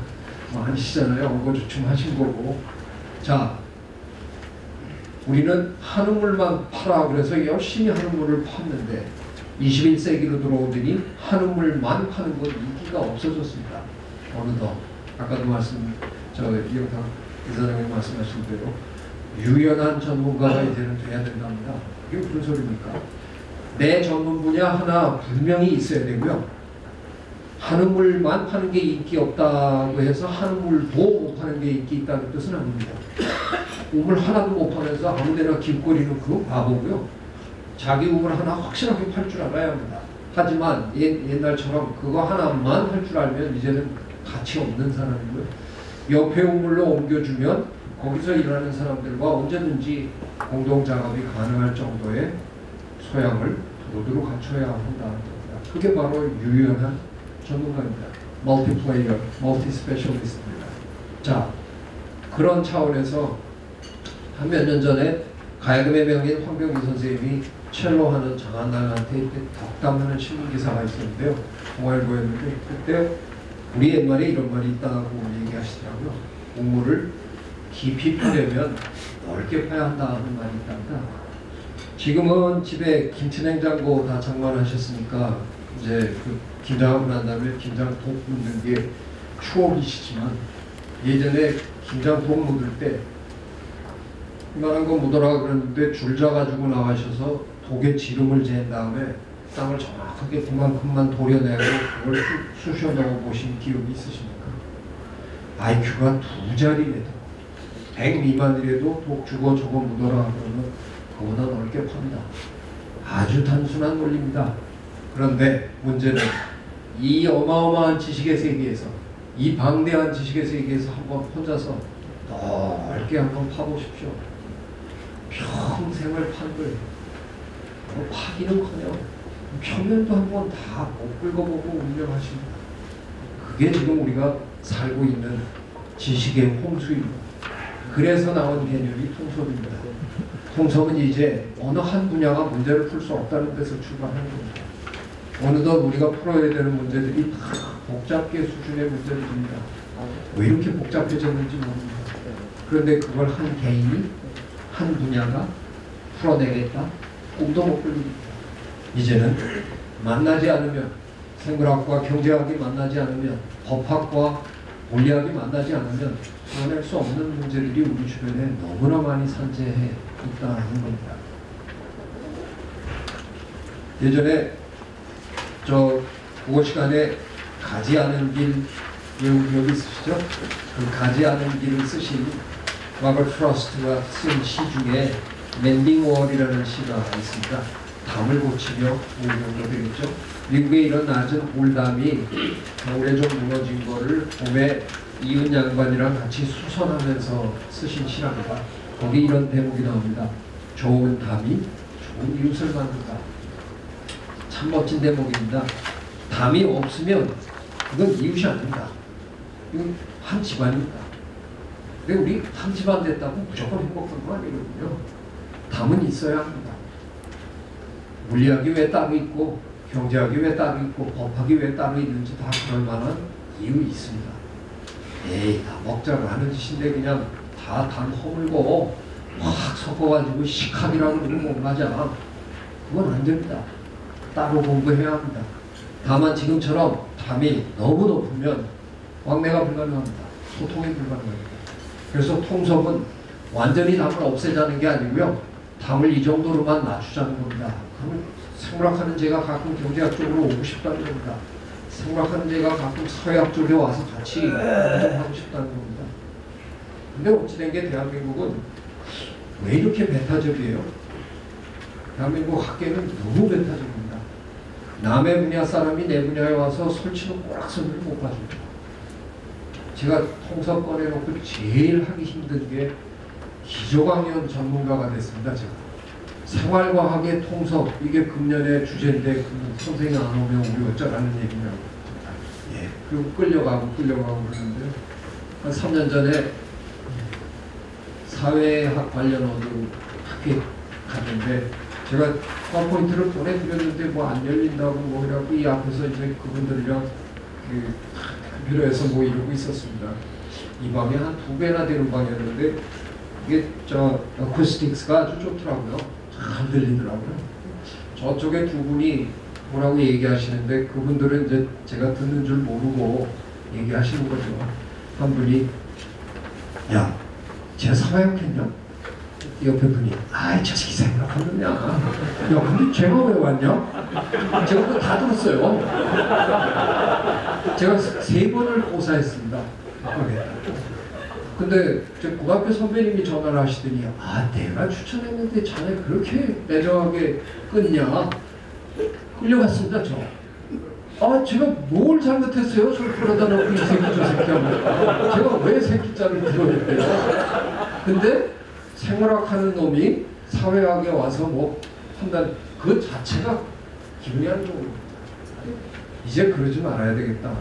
뭐 아니시잖아요. 엉거주춤 하신 거고. 자, 우리는 한우물만 팔아 그래서 열심히 한우물을 팠는데 21세기로 들어오더니 한우물만 파는 건 인기가 없어졌습니다. 어느덧 아까도 이영탁 이사장님 말씀하신 대로 유연한 전문가가 이제는 돼야 된답니다. 이게 무슨 소리입니까? 내 전문 분야 하나 분명히 있어야 되고요. 한우물만 파는 게 인기 없다고 해서 한우물도 못 파는 게 인기 있다는 뜻은 아닙니다. 우물 하나도 못 파면서 아무데나 길거리는 그건 바보고요. 자기 우물 하나 확실하게 팔 줄 알아야 합니다. 하지만 옛날처럼 그거 하나만 할 줄 알면 이제는 가치 없는 사람이고요. 옆에 우물로 옮겨주면 거기서 일하는 사람들과 언제든지 공동 작업이 가능할 정도의 소양을 두루두루 갖춰야 한다는 겁니다. 그게 바로 유연한 전문가입니다. 멀티플레이어, 멀티스페셜리스트입니다. 자, 그런 차원에서 한 몇 년 전에 가야금의 명인 황병기 선생님이 첼로 하는 장한남한테 덕담하는 신문 기사가 있었는데요. 동아일보였는데 그때 우리 옛말에 이런 말이 있다고 얘기하시더라고요. 우물을 깊이 파려면 넓게 파야 한다는 말이 있답니다. 지금은 집에 김치냉장고 다 장만하셨으니까 이제 그 김장하고 난 다음에 김장 독 묻는 게 추억이시지만 예전에 김장 독 묻을 때 이만한 거 묻어라 그랬는데 줄 잡아주고 나가셔서 독에 지름을 잰 다음에 땅을 정확하게 그만큼만 도려내고 그걸 쑤셔 넣어 보신 기억이 있으십니까? IQ가 2자리래도 100 미만이라도 독 주고 저거 묻어라 그러면 그보다 넓게 팝니다. 아주 단순한 논리입니다. 그런데 문제는 이 어마어마한 지식의 세계에서 이 방대한 지식의 세계에서 한번 혼자서 넓게 한번 파보십시오. 평생을 판 거예요. 파기는커녕 표면도 한번 다 못 긁어보고 운영하십니다. 그게 지금 우리가 살고 있는 지식의 홍수입니다. 그래서 나온 개념이 통섭입니다. 통섭은 이제 어느 한 분야가 문제를 풀 수 없다는 데서 출발하는 겁니다. 어느덧 우리가 풀어야 되는 문제들이 다 복잡계 수준의 문제들입니다. 왜 이렇게 복잡해졌는지 모릅니다. 그런데 그걸 한 개인이 한 분야가 풀어내겠다? 꿈도 못 꿀립니다. 이제는 만나지 않으면 생물학과 경제학이 만나지 않으면 법학과 물리학이 만나지 않으면 풀어낼 수 없는 문제들이 우리 주변에 너무나 많이 산재해 있다는 겁니다. 예전에 저 국어 시간에 가지 않은 길 외운 기억이 있으시죠? 그 가지 않은 길을 쓰신 마벌 프로스트가 쓴 시 중에 랜딩 월이라는 시가 있습니다. 담을 고치며 올 정도 되겠죠. 미국의 이런 낮은 올담이 겨울에 좀 무너진 거를 봄에 이은 양반이랑 같이 수선하면서 쓰신 시랍니다. 거기 이런 대목이 나옵니다. 좋은 담이 좋은 이웃을 만든다. 참 멋진 대목입니다. 담이 없으면 이건 이웃이 아닙니다. 이건 한 집안입니다. 근데 우리 한 집안 됐다고 무조건 행복한 거 아니거든요. 담은 있어야 합니다. 물리학이 왜 따로 있고 경제학이 왜 따로 있고 법학이 왜 따로 있는지 다 그럴 만한 이유 있습니다. 에이, 다 먹자고 하는 짓인데 그냥 다 담 허물고 확 섞어가지고 식학이라는 건 못 맞아. 그건 안 됩니다. 따로 공부해야 합니다. 다만 지금처럼 담이 너무 높으면 왕래가 불가능합니다. 소통이 불가능합니다. 그래서 통섭은 완전히 담을 없애자는 게 아니고요. 담을 이 정도로만 낮추자는 겁니다. 그러면 생물학하는 제가 가끔 경제학 쪽으로 오고 싶다는 겁니다. 생물학하는 제가 가끔 사회학 쪽에 와서 같이 공부하고 싶다는 겁니다. 근데 어찌된 게 대한민국은 왜 이렇게 배타적이에요? 대한민국 학계는 너무 배타적입니다. 남의 분야 사람이 내 분야에 와서 설치는 꼬락서리를 못 봐줍니다. 제가 통섭 꺼내놓고 제일 하기 힘든 게 기조강연 전문가가 됐습니다. 제가 생활과학의 통섭, 이게 금년의 주제인데 선생이 안 오면 우리 어쩌라는 얘기냐고. 예, 그리고 끌려가고 그러는데요. 한 3년 전에 사회학 관련 어느 학회 갔는데 제가 파워포인트를 보내드렸는데 뭐 안 열린다고 뭐 이라고 이 앞에서 이제 그분들이랑 그 컴퓨터에서 뭐 이러고 있었습니다. 이 방에 한 2배나 되는 방이었는데 이게 저 어쿠스틱스가 아주 좋더라고요. 잘 들리더라고요. 저쪽에 두 분이 뭐라고 얘기하시는데 그분들은 이제 제가 듣는 줄 모르고 얘기하시는 거죠. 한 분이 야, 쟤 사회학 했냐? 옆에 분이 아이 저 새끼 생각하느냐. 야 근데 쟤가 왜 왔냐? 제가 그거 다 들었어요. 제가 3번을 고사했습니다. 근데 저 고등학교 선배님이 전화를 하시더니 아 내가 추천했는데 자네 그렇게 매정하게 끊냐? 끌려갔습니다 저. 아 제가 뭘 잘못했어요? 저를 끌어다 놓고 이 새끼 저 새끼 하면 제가 왜 새끼자를 들어줬대요? 근데 생물학하는 놈이 사회학에 와서 뭐 한다는 그 자체가 기분이 안 좋은 겁니다. 이제 그러지 말아야 되겠다.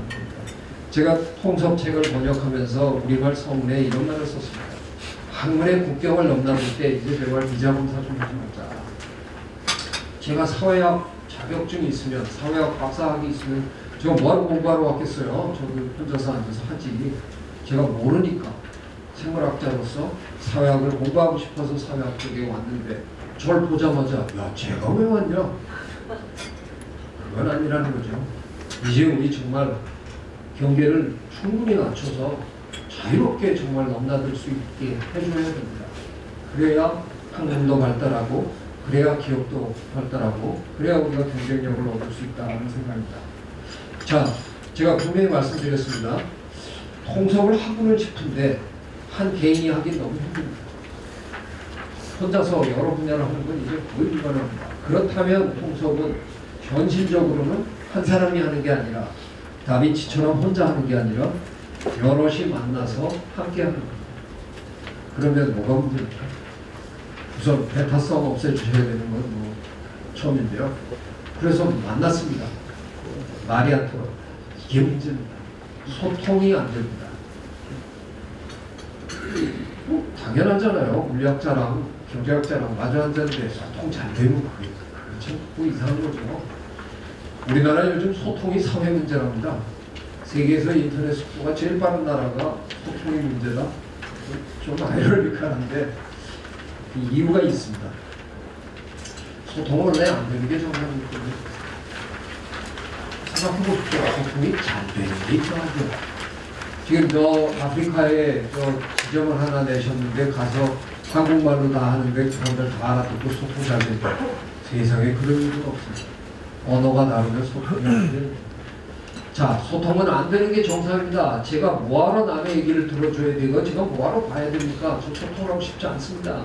제가 통섭책을 번역하면서 우리말 서문에 이런 말을 썼습니다. 학문의 국경을 넘나들 때 이제 제발 비자검사 좀 하지 말자. 제가 사회학 자격증이 있으면 사회학 박사학위 있으면 제가 뭐하러 공부하러 왔겠어요. 저도 혼자서 앉아서 하지. 제가 모르니까 생물학자로서 사회학을 공부하고 싶어서 사회학 쪽에 왔는데 저를 보자마자 야 제가 왜 왔냐? 그건 아니라는 거죠. 이제 우리 정말 경계를 충분히 낮춰서 자유롭게 정말 넘나들 수 있게 해줘야 됩니다. 그래야 학문도 발달하고 그래야 기업도 발달하고 그래야 우리가 경쟁력을 얻을 수 있다는 생각입니다. 자, 제가 분명히 말씀드렸습니다. 통섭을 하고는 싶은데 한 개인이 하긴 너무 힘듭니다. 혼자서 여러 분야를 하는 건 이제 거의 불가능합니다. 그렇다면 통섭은 현실적으로는 한 사람이 하는 게 아니라 다빈치처럼 혼자 하는 게 아니라 여럿이 만나서 함께 하는 겁니다. 그러면 뭐가 문제입니까? 우선 배타성 없애주셔야 되는 건 뭐 처음인데요. 그래서 만났습니다. 말이 안 통합니다. 이게 문제입니다. 소통이 안 됩니다. 뭐 당연하잖아요. 물리학자랑 경제학자랑 마주 앉았는데 소통 잘 되면 그게 참 뭐 이상한 거죠. 우리나라 요즘 소통이 사회 문제랍니다. 세계에서 인터넷 속도가 제일 빠른 나라가 소통이 문제다. 좀 아이러니컬한데 이유가 있습니다. 소통은 원래 안 되는 게 정말 생각해보십시오. 소통이 잘 되는 게 이상하죠. 지금 저 아프리카에 저 지점을 하나 내셨는데 가서 한국말로 다 하는데 사람들 다 알아듣고 소통 잘 된다. 세상에 그런 일은 없어요. 언어가 다르면 소통이 안 돼요. 자, 소통은 안 되는 게 정상입니다. 제가 뭐하러 남의 얘기를 들어줘야 되고 제가 뭐하러 봐야 됩니까? 저 소통하고 싶지 않습니다.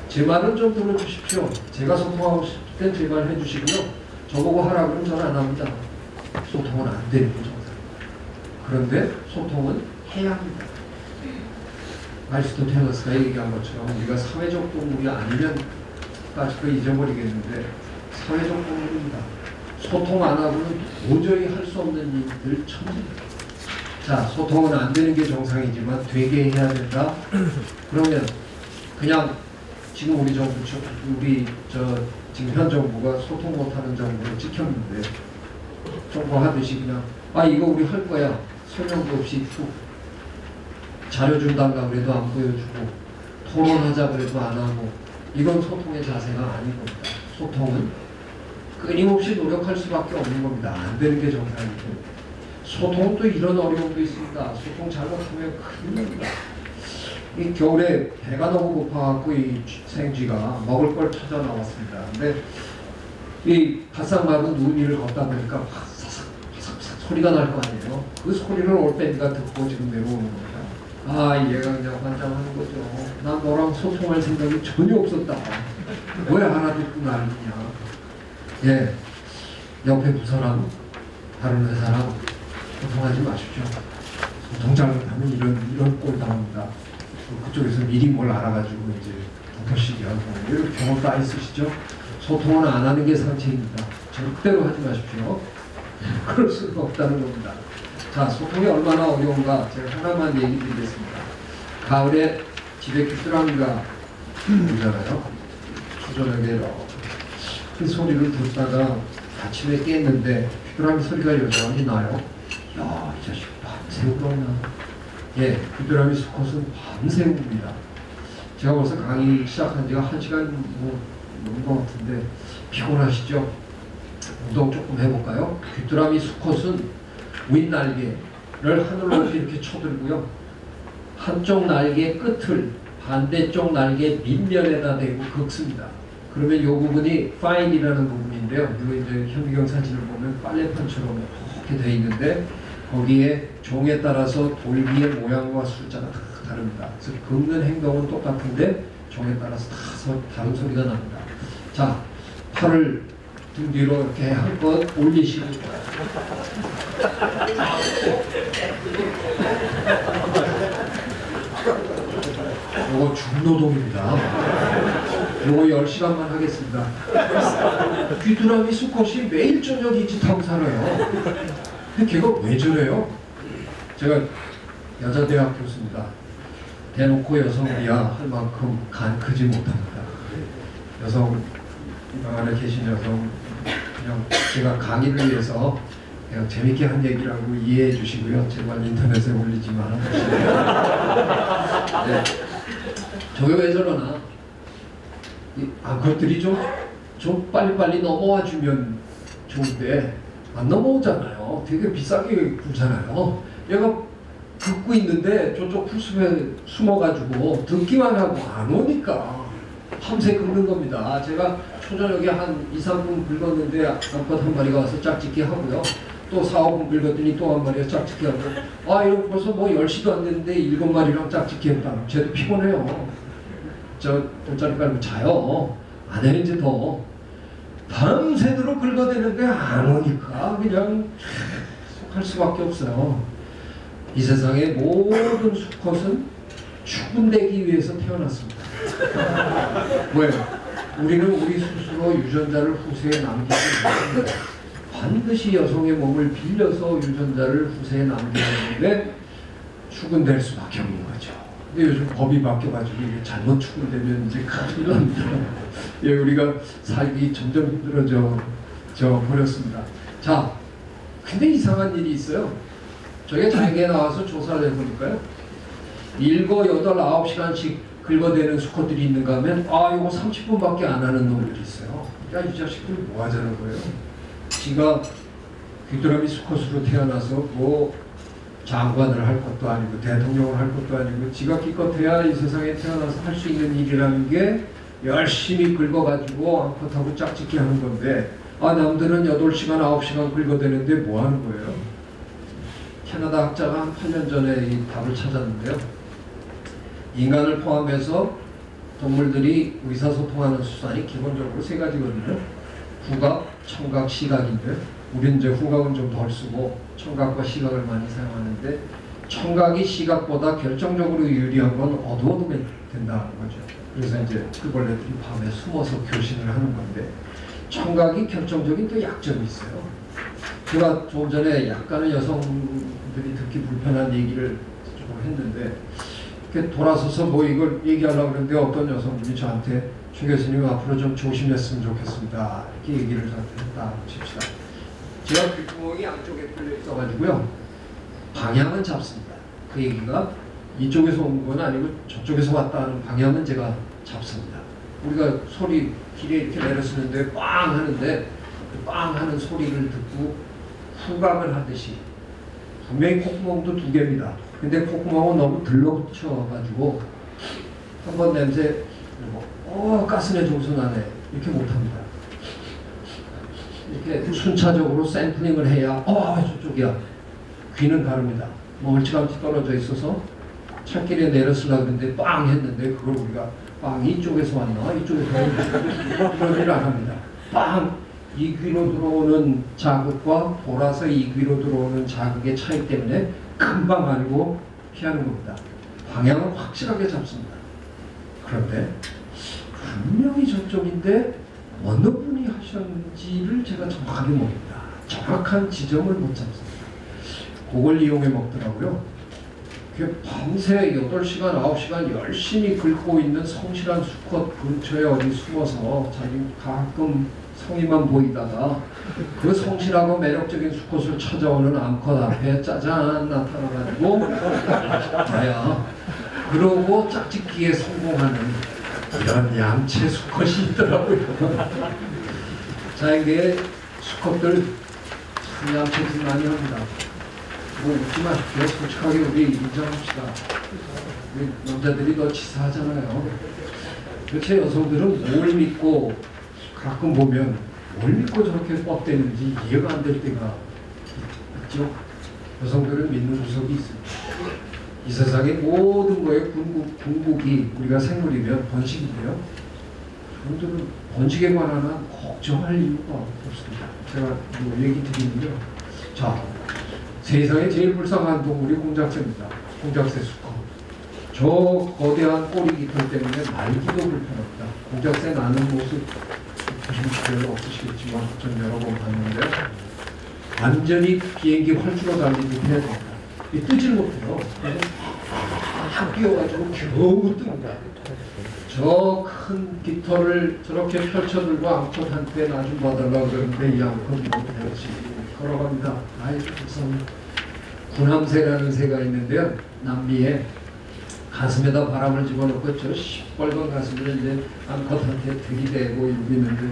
제 말은 좀 들어주십시오. 제가 소통하고 싶을 땐 제 말 해주시고요. 저보고 하라고 하면 저는 안 합니다. 소통은 안 되는 게 정상. 그런데 소통은 해야 합니다. 아리스토텔레스가 얘기한 것처럼 우리가 사회적 동물이 아니면 까짓거 잊어버리겠는데 사회적 동물입니다. 소통 안 하고는 도저히 할 수 없는 일들 천지입니다. 자, 소통은 안 되는 게 정상이지만 되게 해야 된다. 그러면 그냥 지금 우리 정부, 지금 현 정부가 소통 못하는 정부로 찍혔는데 정부 하듯이 그냥 이거 우리 할 거야. 설명도 없이 툭 자료 준다가 그래도 안 보여주고 토론하자 그래도 안 하고 이건 소통의 자세가 아닌 겁니다. 소통은 끊임없이 노력할 수밖에 없는 겁니다. 안 되는 게 정상이죠. 소통은 또 이런 어려움도 있습니다. 소통 잘못하면 큰일 납니다. 이 겨울에 배가 너무 고파갖고 이 생쥐가 먹을 걸 찾아 나왔습니다. 근데 이 바싹 마른 누운 이를 걷다 보니까 사삭 소리가 날 거 아니에요. 그 소리를 올빼미가 듣고 지금 내려오는 겁니다. 얘가 그냥 환장하는 거죠. 난 너랑 소통할 생각이 전혀 없었다. 왜 알아듣고 난리냐. 예, 옆에 부서랑 다른 회사랑 소통하지 마십시오. 소통 잘못하면 이런 꼴 당합니다. 그쪽에서 미리 뭘 알아가지고 이제 덮어씌기하고 이런 경험 다 있으시죠? 소통은 안 하는 게 상책입니다. 절대로 하지 마십시오. 그럴 수가 없다는 겁니다. 자, 소통이 얼마나 어려운가 제가 하나만 얘기 드리겠습니다. 가을에 집에 귀뚜라미가 울잖아요. 초저녁에 그 소리를 듣다가 아침에 깼는데 귀뚜라미 소리가 여전히 나요. 야, 이 자식 밤새 울었나. 예, 귀뚜라미 수컷은 밤새 웁니다. 제가 벌써 강의 시작한 지가 1시간 넘은 것 같은데 피곤하시죠? 운동 조금 해볼까요? 귀뚜라미 수컷은 윗날개를 하늘로 이렇게 쳐들고요. 한쪽 날개 끝을 반대쪽 날개 밑면에다 대고 긁습니다. 그러면 이 부분이 파인이라는 부분인데요. 이거 이제 현미경 사진을 보면 빨래판처럼 이렇게 되어 있는데 거기에 종에 따라서 돌기의 모양과 숫자가 다 다릅니다. 그래서 긁는 행동은 똑같은데 종에 따라서 다 다른 소리가 납니다. 자, 팔을 등 뒤로 이렇게 한껏 올리시고 이거 중노동입니다. 이거 10시간만 하겠습니다. 귀뚜라미 수컷이 매일 저녁 이 짓 하고 살아요. 근데 걔가 왜 저래요? 제가 여자대학 교수입니다. 대놓고 여성이야 할 만큼 간 크지 못합니다. 여성 방 안에 계신 여성 그냥 제가 강의를 위해서 그냥 재밌게 한 얘기라고 이해해 주시고요. 제발 인터넷에 올리지 말아 주시고요. 네. 저게 왜 저러나? 그것들이 좀 빨리빨리 넘어와 주면 좋은데 안 넘어오잖아요. 되게 비싸게 굴잖아요. 얘가 긁고 있는데 저쪽 풀숲에 숨어가지고 듣기만 하고 안 오니까 밤새 긁는 겁니다. 제가 초저녁에 한 2-3분 긁었는데 암컷 한 마리가 와서 짝짓기 하고요. 또 4-5분 긁었더니 또 한 마리가 짝짓기 하고 이거 벌써 뭐 10시도 안 됐는데 7마리랑 짝짓기 했다. 쟤도 피곤해요. 저 돗자리 깔고 자요. 안 해 이제 더. 밤새도록 긁어대는데 안 오니까 그냥 할 수밖에 없어요. 이 세상의 모든 수컷은 추분되기 위해서 태어났습니다. 왜? 우리는 우리 스스로 유전자를 후세에 남기고 있습니다. 반드시 여성의 몸을 빌려서 유전자를 후세에 남기게 되는데 추근될 수밖에 없는 거죠. 근데 요즘 법이 바뀌어가지고 이게 잘못 추근되면 이제 큰일 납니다. 예, 우리가 살기 점점 힘들어져 버렸습니다. 자, 근데 이상한 일이 있어요. 저게 장애에 나와서 조사를 해보니까요. 7, 8, 9시간씩 긁어대는 수컷들이 있는가 하면 이거 30분밖에 안 하는 놈들이 있어요. 야, 이 자식들 뭐 하자는 거예요? 지가 귀뚜라미 수컷으로 태어나서 뭐 장관을 할 것도 아니고 대통령을 할 것도 아니고 지가 기껏해야 이 세상에 태어나서 할 수 있는 일이라는 게 열심히 긁어가지고 암컷하고 짝짓기 하는 건데 남들은 8시간, 9시간 긁어대는데 뭐 하는 거예요? 캐나다 학자가 한 8년 전에 이 답을 찾았는데요. 인간을 포함해서 동물들이 의사소통하는 수단이 기본적으로 3가지거든요. 후각, 청각, 시각인데 우리는 이제 후각은 좀 덜 쓰고 청각과 시각을 많이 사용하는데 청각이 시각보다 결정적으로 유리한 건 어두워도 된다는 거죠. 그래서 이제 풀벌레들이 밤에 숨어서 교신을 하는 건데 청각이 결정적인 또 약점이 있어요. 제가 조금 전에 약간은 여성들이 듣기 불편한 얘기를 조금 했는데 이렇게 돌아서서 뭐 이걸 얘기하려고 그러는데 어떤 여성분이 저한테 최 교수님 앞으로 좀 조심했으면 좋겠습니다. 이렇게 얘기를 저한테 했다 칩시다. 제가 귓구멍이 양쪽에 뚫려 있어가지고요. 방향은 잡습니다. 그 얘기가 이쪽에서 온 건 아니고 저쪽에서 왔다 하는 방향은 제가 잡습니다. 우리가 소리 길에 이렇게 내려쓰는데 빵 하는데 그 빵 하는 소리를 듣고 후각을 하듯이 분명히 콧구멍도 2개입니다. 근데 콧구멍은 너무 들러붙여가지고 한번 냄새 가스내 정수 나네 이렇게 못합니다. 이렇게 순차적으로 샘플링을 해야 저쪽이야. 귀는 다릅니다. 멀찌감치 떨어져 있어서 차길에 내렸으려고 했는데 빵 했는데 그걸 우리가 빵 이쪽에서 왔나 이쪽에서 왔나 그런 일을 안 합니다. 빵! 이 귀로 들어오는 자극과 돌아서 이 귀로 들어오는 자극의 차이 때문에 금방 알고 피하는 겁니다. 방향은 확실하게 잡습니다. 그런데 분명히 저쪽인데 어느 분이 하셨는지를 제가 정확하게 모릅니다. 정확한 지점을 못 잡습니다. 그걸 이용해 먹더라고요. 밤새 8시간, 9시간 열심히 긁고 있는 성실한 수컷 근처에 어디 숨어서 자기 가끔 성의만 보이다가 그 성실하고 매력적인 수컷을 찾아오는 암컷 앞에 짜잔 나타나가지고 나야 그러고 짝짓기에 성공하는 이런 얌체 수컷이 있더라고요. 자, 이게 수컷들 참 얌체짓 많이 합니다. 뭐 웃지 마십시오. 솔직하게 우리 인정합시다. 우리 남자들이 더 치사하잖아요. 도대체 여성들은 뭘 믿고 가끔 보면 뭘 믿고 저렇게 뻗대는지 이해가 안 될 때가 있죠. 여성들은 믿는 구석이 있습니다. 이 세상의 모든 거에 궁극이 우리가 생물이면 번식인데요. 여러분들은 번식에 관한 한 걱정할 이유가 없습니다. 제가 뭐 얘기 드리는데요. 자, 세상에 제일 불쌍한 동물이 공작새입니다. 공작새 수컷. 저 거대한 꼬리 깃털 때문에 말기도 불편합니다. 공작새 나는 모습 보시면 별로 없으시겠지만 전 여러 번 봤는데 완전히 비행기 활주로 달리듯 해야 됩니다. 뜨질 못해요. 탁 뛰어가지고 겨우 뜹니다. 저 큰 깃털을 저렇게 펼쳐들고 암컷한테 나 좀 봐달라고 그러는데 이 암컷이 못해야지 걸어갑니다. 아이 참 군함새라는 새가 있는데요. 남미에 가슴에다 바람을 집어넣고 저 시뻘건 가슴을 이제 암컷한테 들이대고 이러고 있는데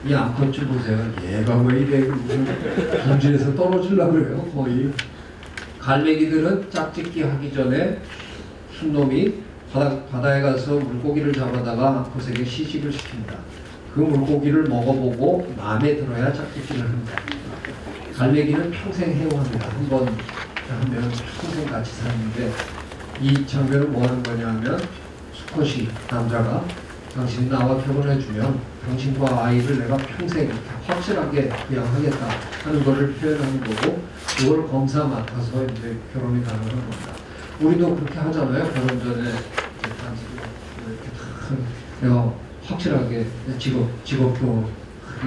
이 암컷 좀 보세요. 얘가 왜 이래 분지에서 떨어지려고 그래요. 거의 갈매기들은 짝짓기 하기 전에 큰 놈이 바다에 가서 물고기를 잡아다가 암컷에게 시식을 시킵니다. 그 물고기를 먹어보고 마음에 들어야 짝짓기를 합니다. 갈매기는 평생 해오합니다. 한 번 하면 평생 같이 사는데 이 장면은 뭐 하는 거냐 하면 수컷이 남자가 당신이 나와 결혼해주면 당신과 아이를 내가 평생 이렇게 확실하게 부양하겠다 하는 것을 표현하는 거고 그걸 검사 맡아서 이제 결혼이 가능한 겁니다. 우리도 그렇게 하잖아요. 결혼 전에 이렇게 다 내가 확실하게 내 직업도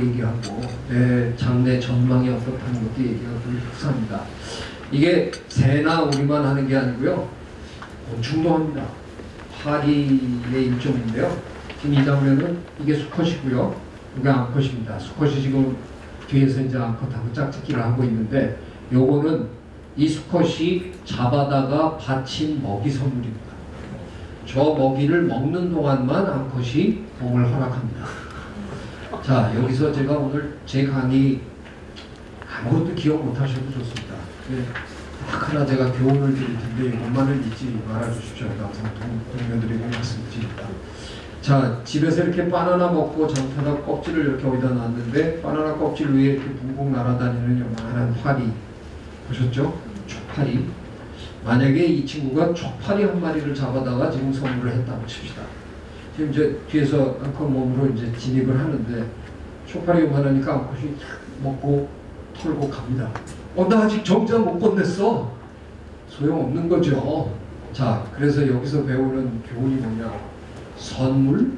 얘기하고 내 장래 전망이 어떻다는 것도 얘기하고 흡사합니다. 이게 새나 우리만 하는 게 아니고요. 곤충도 합니다. 파리의 일종인데요. 지금 이 장면은 이게 수컷이고요. 이게 암컷입니다. 수컷이 지금 뒤에서 이제 암컷하고 짝짓기를 하고 있는데 요거는 이 수컷이 잡아다가 바친 먹이 선물입니다. 저 먹이를 먹는 동안만 암컷이 공을 허락합니다. 자, 여기서 제가 오늘 제 강의 아무것도 기억 못 하셔도 좋습니다. 네, 하나 제가 교훈을 드릴 텐데 이것만은 잊지 말아주십시오. 항상 동료들에게 말씀드립니다. 자, 집에서 이렇게 바나나 먹고 장타다 껍질을 이렇게 어디다 놨는데 바나나 껍질 위에 이렇게 붕붕 날아다니는 요만한 파리 보셨죠? 초파리. 만약에 이 친구가 초파리 한 마리를 잡아다가 지금 선물을 했다고 칩시다. 지금 이제 뒤에서 암컷 몸으로 이제 진입을 하는데 초파리 요만하니까 암컷이 먹고 털고 갑니다. 나 아직 정자 못 건넸어. 소용없는 거죠. 자, 그래서 여기서 배우는 교훈이 뭐냐? 선물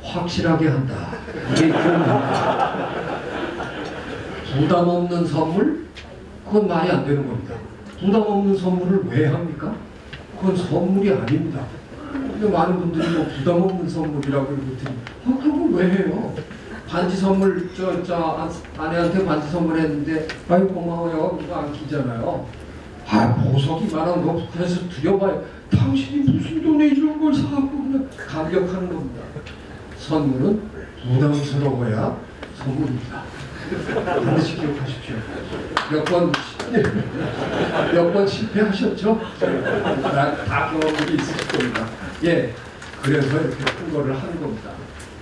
확실하게 한다. 이게 교훈입니다. 부담 없는 선물? 그건 말이 안 되는 겁니다. 부담 없는 선물을 왜 합니까? 그건 선물이 아닙니다. 근데 많은 분들이 뭐 부담 없는 선물이라고 그러더니 그런 걸 왜 해요? 반지 선물 아내한테 반지 선물했는데 아유 고마워요. 그거 안 끼잖아요. 보석이 많은 거 그래서 드려봐요. 당신이 무슨 돈에 이런 걸 사갖고 그냥 감격하는 겁니다. 선물은 부담스러워야 선물입니다. 반드시 기억하십시오. 몇 번 실패하셨죠? 다 경험이 있으실 겁니다. 예, 그래서 이렇게 큰 거를 하는 겁니다.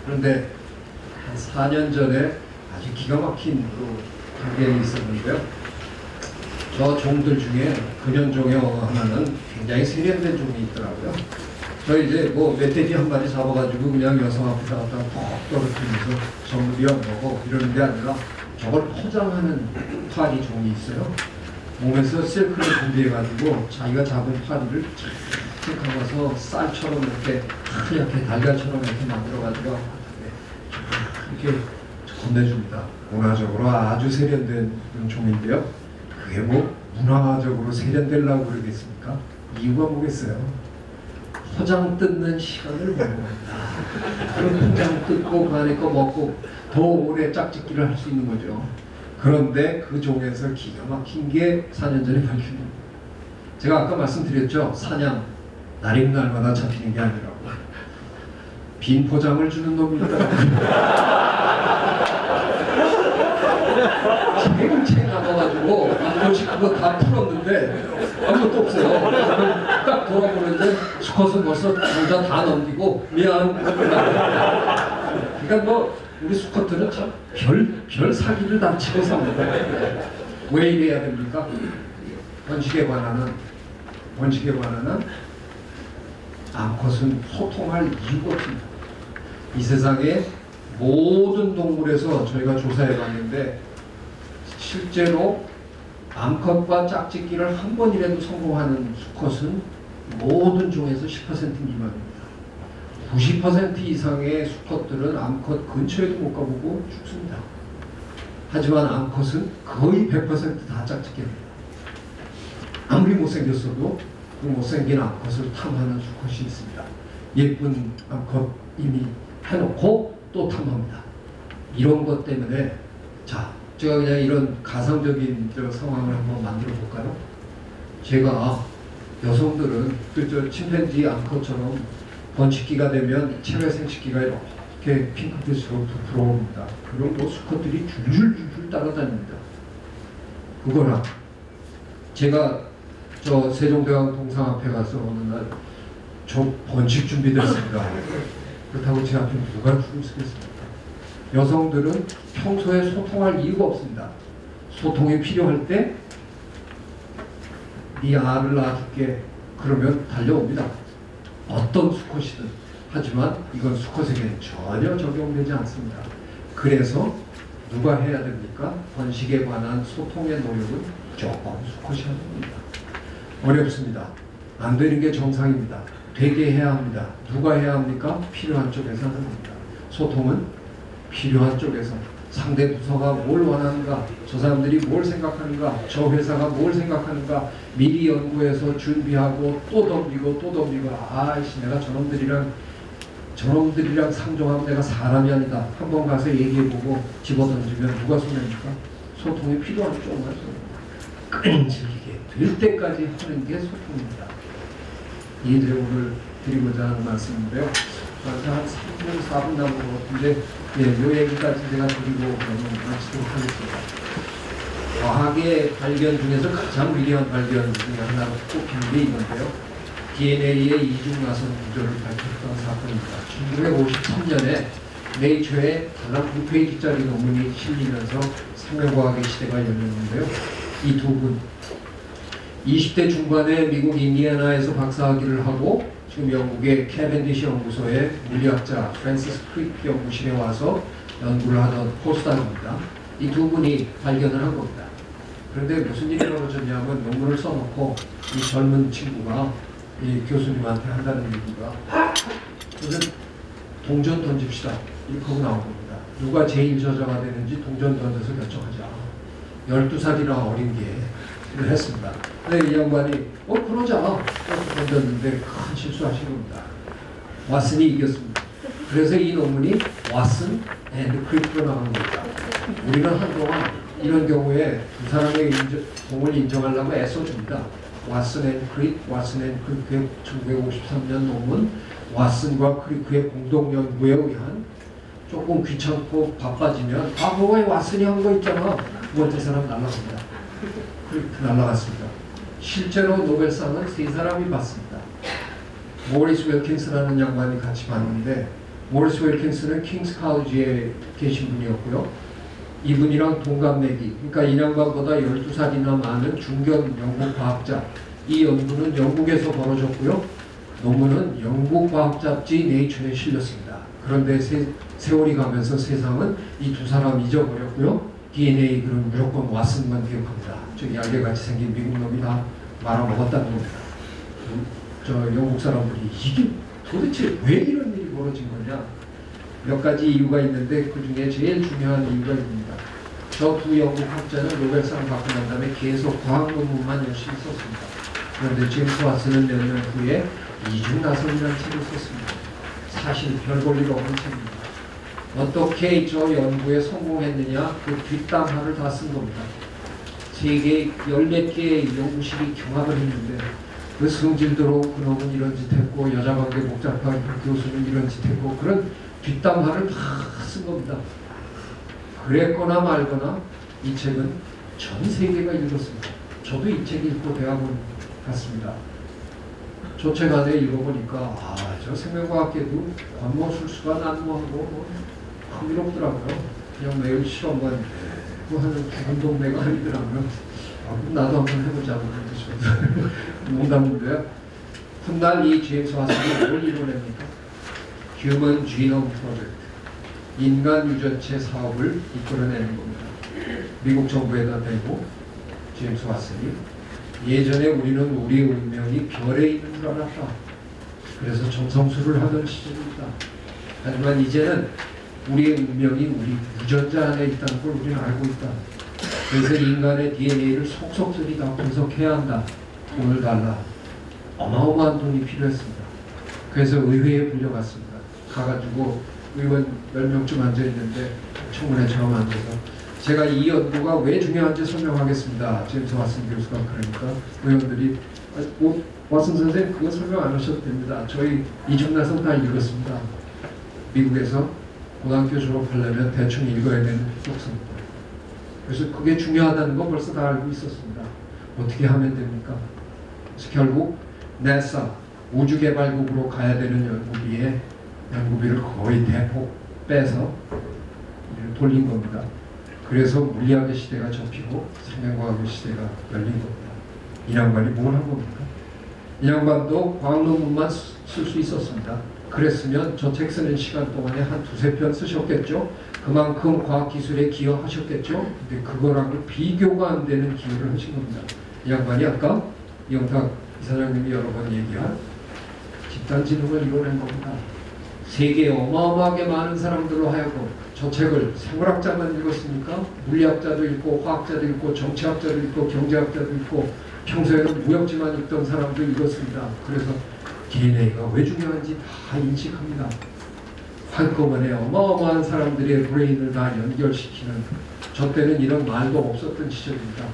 그런데 한 4년 전에 아주 기가 막힌 관계가 있었는데요. 저 종들 중에 근현종의 하나는 굉장히 세련된 종이 있더라고요. 저 이제 뭐 멧돼지 한 마리 잡아가지고 그냥 여성 앞에 갖다 퍽 떨어뜨리면서 선물이야 뭐고 이러는 게 아니라 저걸 포장하는 파리 종이 있어요. 몸에서 실크를 분비해가지고 자기가 잡은 파리를 착 감아서 쌀처럼 이렇게 하얗게 달걀처럼 이렇게 만들어가지고 이렇게 건네줍니다. 문화적으로 아주 세련된 종인데요. 그게 뭐 문화적으로 세련되려고 그러겠습니까? 이유가 뭐겠어요? 포장 뜯는 시간을 먹는 겁니다. 그럼 포장 뜯고 그 안에 거 먹고 더 오래 짝짓기를 할 수 있는 거죠. 그런데 그 종에서 기가 막힌 게 4년 전에 밝혀집니다. 제가 아까 말씀드렸죠. 사냥 날인 날마다 잡히는 게 아니라고. 빈 포장을 주는 놈이 있더라고요. 챙챙 남아가지고 한 번씩 그거 다 풀었는데 아무것도 없어요. 딱 돌아보는데 수컷은 벌써 둘 다 넘기고 미안. 그러니까 뭐 우리 수컷들은 참 별 사기를 다 치고 삽니다. 왜 이래야 됩니까? 번식에 관한은 암컷은 소통할 이유가 없습니다. 이 세상에 모든 동물에서 저희가 조사해 봤는데 실제로 암컷과 짝짓기를 한 번이라도 성공하는 수컷은 모든 종에서 10% 미만입니다. 90% 이상의 수컷들은 암컷 근처에도 못 가보고 죽습니다. 하지만 암컷은 거의 100%다 짝짓기합니다. 아무리 못생겼어도 그 못생긴 암컷을 탐하는 수컷이 있습니다. 예쁜 암컷 이미 해놓고 또 탐합니다. 이런 것 때문에 자, 제가 그냥 이런 가상적인 상황을 한번 만들어 볼까요? 제가 여성들은 그 침팬지 암컷처럼 번식기가 되면 체외 생식기가 이렇게 핑크빛으로 부풀어옵니다. 그럼 뭐 수컷들이 줄줄줄 따라다닙니다. 그거랑 제가 저 세종대왕 동상 앞에 가서 어느 날 저 번식 준비됐습니다. 그렇다고 제 앞에 누가 줄을 서겠습니까? 여성들은 평소에 소통할 이유가 없습니다. 소통이 필요할 때 네 알을 낳아줄게 그러면 달려옵니다. 어떤 수컷이든. 하지만 이건 수컷에게는 전혀 적용되지 않습니다. 그래서 누가 해야 됩니까? 번식에 관한 소통의 노력은 무조건 수컷이 하는 겁니다. 어렵습니다. 안 되는 게 정상입니다. 되게 해야 합니다. 누가 해야 합니까? 필요한 쪽에서 하는 겁니다. 소통은 필요한 쪽에서 상대 부서가 뭘 원하는가, 저 사람들이 뭘 생각하는가, 저 회사가 뭘 생각하는가 미리 연구해서 준비하고 또 덤비고 아이씨 내가 저놈들이랑 상종하면 내가 사람이 아니다. 한번 가서 얘기해보고 집어던지면 누가 손해입니까? 소통이 필요한 쪽만 손해입니다. 끈질기게 될 때까지 하는 게 소통입니다. 이게 오늘 드리고자 하는 말씀인데요. 한 3분, 4분 남은 것 같은데 이 얘기까지 제가 드리고 그러면 마치도록 하겠습니다. 과학의 발견 중에서 가장 위대한 발견 중에 하나로 꼽히는 게 있는데요. DNA의 이중나선 구조를 밝혔던 사건입니다. 1953년에 네이처에 단 9페이지짜리 논문이 실리면서 생명과학의 시대가 열렸는데요. 이 두 분 20대 중반에 미국 인디애나에서 박사학위를 하고 지금 영국의 캐벤디시 연구소의 물리학자 프랜시스 크릭 연구실에 와서 연구를 하던 포스닥입니다. 이 두 분이 발견을 한 겁니다. 그런데 무슨 일이 벌어졌냐면 논문을 써놓고 이 젊은 친구가 이 교수님한테 한다는 얘기가 무슨 동전 던집시다 이렇게 하고 나온 겁니다. 누가 제일 저자가 되는지 동전 던져서 결정하자. 12살이나 어린 게 했습니다. 근데 이 양반이 그러자 던졌는데 큰 실수하신 겁니다. 왓슨이 이겼습니다. 그래서 이 논문이 왓슨 앤드 크릭으로 나온 겁니다. 우리는 한동안 이런 경우에 두 사람의 공을 인정하려고 애써줍니다. 왓슨 앤 크릭, 왓슨 앤 크릭의 1953년 논문, 왓슨과 크리크의 공동 연구에 의한 조금 귀찮고 바빠지면 그거에 왓슨이 한 거 있잖아. 두 번째 사람 날라갑니다. 크리크 날라갔습니다. 실제로 노벨상은 세 사람이 받습니다. 모리스 윌킨스라는 양반이 같이 받는데 모리스 윌킨스는 킹스 칼리지에 계신 분이었고요. 이분이랑 동갑내기, 그러니까 이 양반보다 12살이나 많은 중견 영국 과학자. 이 연구는 영국에서 벌어졌고요. 논문은 영국 과학 잡지 네이처에 실렸습니다. 그런데 세월이 가면서 세상은 이 두 사람 잊어버렸고요. DNA 그럼 무조건 왓슨만 기억합니다. 저기 알개같이 생긴 미국 놈이 다 말아먹었다는 겁니다. 저 영국 사람들이 이게 도대체 왜 이런 일이 벌어진 거냐? 몇 가지 이유가 있는데 그 중에 제일 중요한 이유가 있습니다. 저 두 영국 학자는 노벨상 받고 난 다음에 계속 과학 논문만 열심히 썼습니다. 그런데 제임스 왓슨은 몇 년 후에 이중나선이라는 책을 썼습니다. 사실 별 볼 일 없는 책입니다. 어떻게 저 연구에 성공했느냐 그 뒷담화를 다 쓴 겁니다. 세계 14개의 연구실이 경합을 했는데 그 성질대로 그놈은 이런 짓 했고 여자관계 복잡한 그 교수는 이런 짓 했고 그런 뒷담화를 다 쓴 겁니다. 그랬거나 말거나 이 책은 전 세계가 읽었습니다. 저도 이 책 읽고 대학원 갔습니다. 저 책 안에 읽어보니까 저 생명과학계도 관모술수가 난무하고 흥미롭더라고요. 그냥 매일 실험만 하는 기본 동네가 아니더라고요. 나도 한번 해보자고 그러죠. 농담인데요. 훗날 이 제임스 왓슨이 뭘 이뤄냅니까? 휴먼 지놈 프로젝트, 인간 유전체 사업을 이끌어내는 겁니다. 미국 정부에다 대고 제임스 왓슨이 예전에 우리는 우리의 운명이 별에 있는 줄 알았다. 그래서 점성술을 하던 시절입니다. 하지만 이제는 우리의 운명이 우리 유전자 안에 있다는 걸 우리는 알고 있다. 그래서 인간의 DNA를 속속들이 다 분석해야 한다. 돈을 달라. 어마어마한 돈이 필요했습니다. 그래서 의회에 불려갔습니다. 가가지고 의원 10명쯤 앉아있는데 청문회 처음 앉아서 제가 이 연구가 왜 중요한지 설명하겠습니다. 제임스 왓슨 교수가 그러니까 의원들이 왓슨 선생님 그거 설명 안 하셔도 됩니다. 저희 이중나선 다 읽었습니다. 미국에서 고등학교 졸업하려면 대충 읽어야 되는 독서입니다. 그래서 그게 중요하다는 거 벌써 다 알고 있었습니다. 어떻게 하면 됩니까? 그래서 결국 NASA 우주개발국으로 가야 되는 연구비를 거의 대폭 빼서 돌린 겁니다. 그래서 물리학의 시대가 접히고 생명과학의 시대가 열린 겁니다. 이 양반이 뭘 한 겁니까? 이 양반도 과학 논문만 쓸 수 있었습니다. 그랬으면 저 책 쓰는 시간 동안에 한 두세 편 쓰셨겠죠? 그만큼 과학기술에 기여하셨겠죠? 근데 그거랑은 비교가 안 되는 기여를 하신 겁니다. 이 양반이 아까 영탁 이사장님이 여러 번 얘기한 집단지능을 이뤄낸 겁니다. 세계에 어마어마하게 많은 사람들로 하여금 저 책을 생물학자만 읽었습니까? 물리학자도 읽고 화학자도 읽고 정치학자도 읽고 경제학자도 읽고 평소에는 무역지만 읽던 사람도 읽었습니다. 그래서 DNA가 왜 중요한지 다 인식합니다. 한꺼번에 어마어마한 사람들의 브레인을 다 연결시키는, 저 때는 이런 말도 없었던 시절입니다.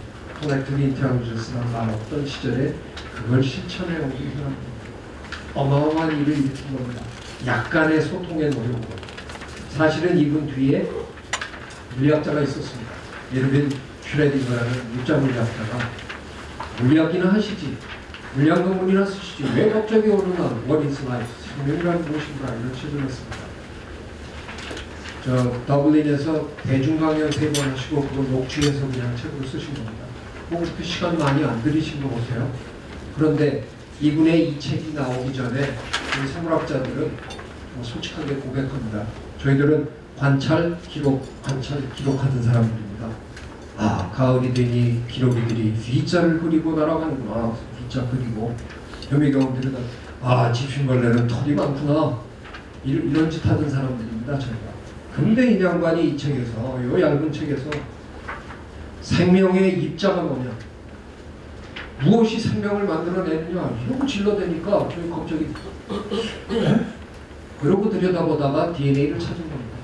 커넥티브 인텔리전스라는 말 없던 시절에 그걸 실천해 오신 사람입니다. 어마어마한 일을 일으킨 겁니다. 약간의 소통의 노력으로. 사실은 이분 뒤에 물리학자가 있었습니다. 예를 들면 슈레딩거라는 육자 물리학자가 물리학이나 하시지 물리학 논문이나 쓰시지 왜 갑자기 어느 날 What is life? 생명이란 무엇인가 이런 책을 냈습니다. 저 더블린에서 대중 강연 3번 하시고 그걸 녹취해서 그냥 책으로 쓰신 겁니다. 뭐 그렇게 시간 많이 안 들이신 거 보세요. 그런데 이분의 이 책이 나오기 전에 우리 생물학자들은 솔직하게 고백합니다. 저희들은 관찰, 기록하던 사람들입니다. 아, 가을이 되니 기러기들이 V자를 그리고 날아가는구나. V자 그리고 현미경들은 아, 집신벌레는 털이 많구나. 이런 짓 하던 사람들입니다. 저희가. 근데 이 양반이 이 책에서, 이 얇은 책에서 생명의 입자가 뭐냐, 무엇이 생명을 만들어내느냐 이러고 질러대니까 저희 갑자기 그러고 들여다보다가 DNA를 찾은 겁니다.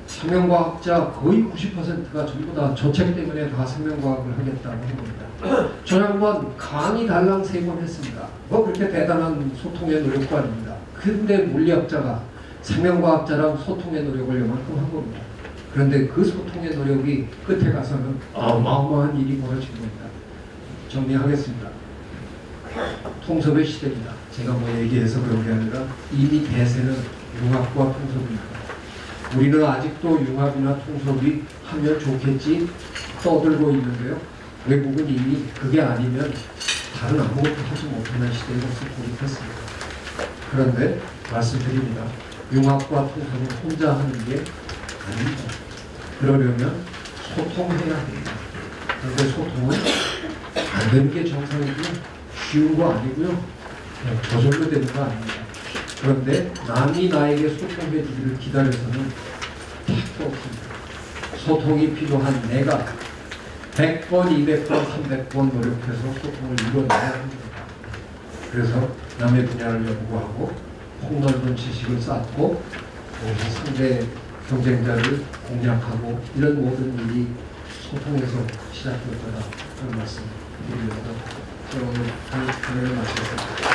생명과학자 거의 90%가 전부 다 저 책 때문에 다 생명과학을 하겠다고 한 겁니다. 저 양반 강의 달랑 3번 했습니다. 뭐 그렇게 대단한 소통의 노력도 아닙니다. 근데 물리학자가 생명과학자랑 소통의 노력을 요만큼 한 겁니다. 그런데 그 소통의 노력이 끝에 가서는 어마어마한 일이 벌어진 겁니다. 정리하겠습니다. 통섭의 시대입니다. 제가 뭐 얘기해서 그런 게 아니라 이미 대세는 융합과 통섭입니다. 우리는 아직도 융합이나 통섭이 하면 좋겠지 떠들고 있는데요. 외국은 이미 그게 아니면 다른 아무것도 하지 못하는 시대로서 돌입했습니다. 그런데 말씀드립니다. 융합과 통섭은 혼자 하는 게 아닙니다. 그러려면 소통해야 합니다. 그런데 소통은 안 되는 게 정상이고요. 쉬운 거 아니고요. 저절로 되는 거 아닙니다. 그런데 남이 나에게 소통해 주기를 기다려서는 택도 없습니다. 소통이 필요한 내가 100번, 200번, 300번 노력해서 소통을 이뤄내야 합니다. 그래서 남의 분야를 연구하고 폭넓은 지식을 쌓고 상대 경쟁자를 공략하고 이런 모든 일이 소통에서 시작될 거다 하는 말씀 드리면서 오늘 강의를 마치겠습니다.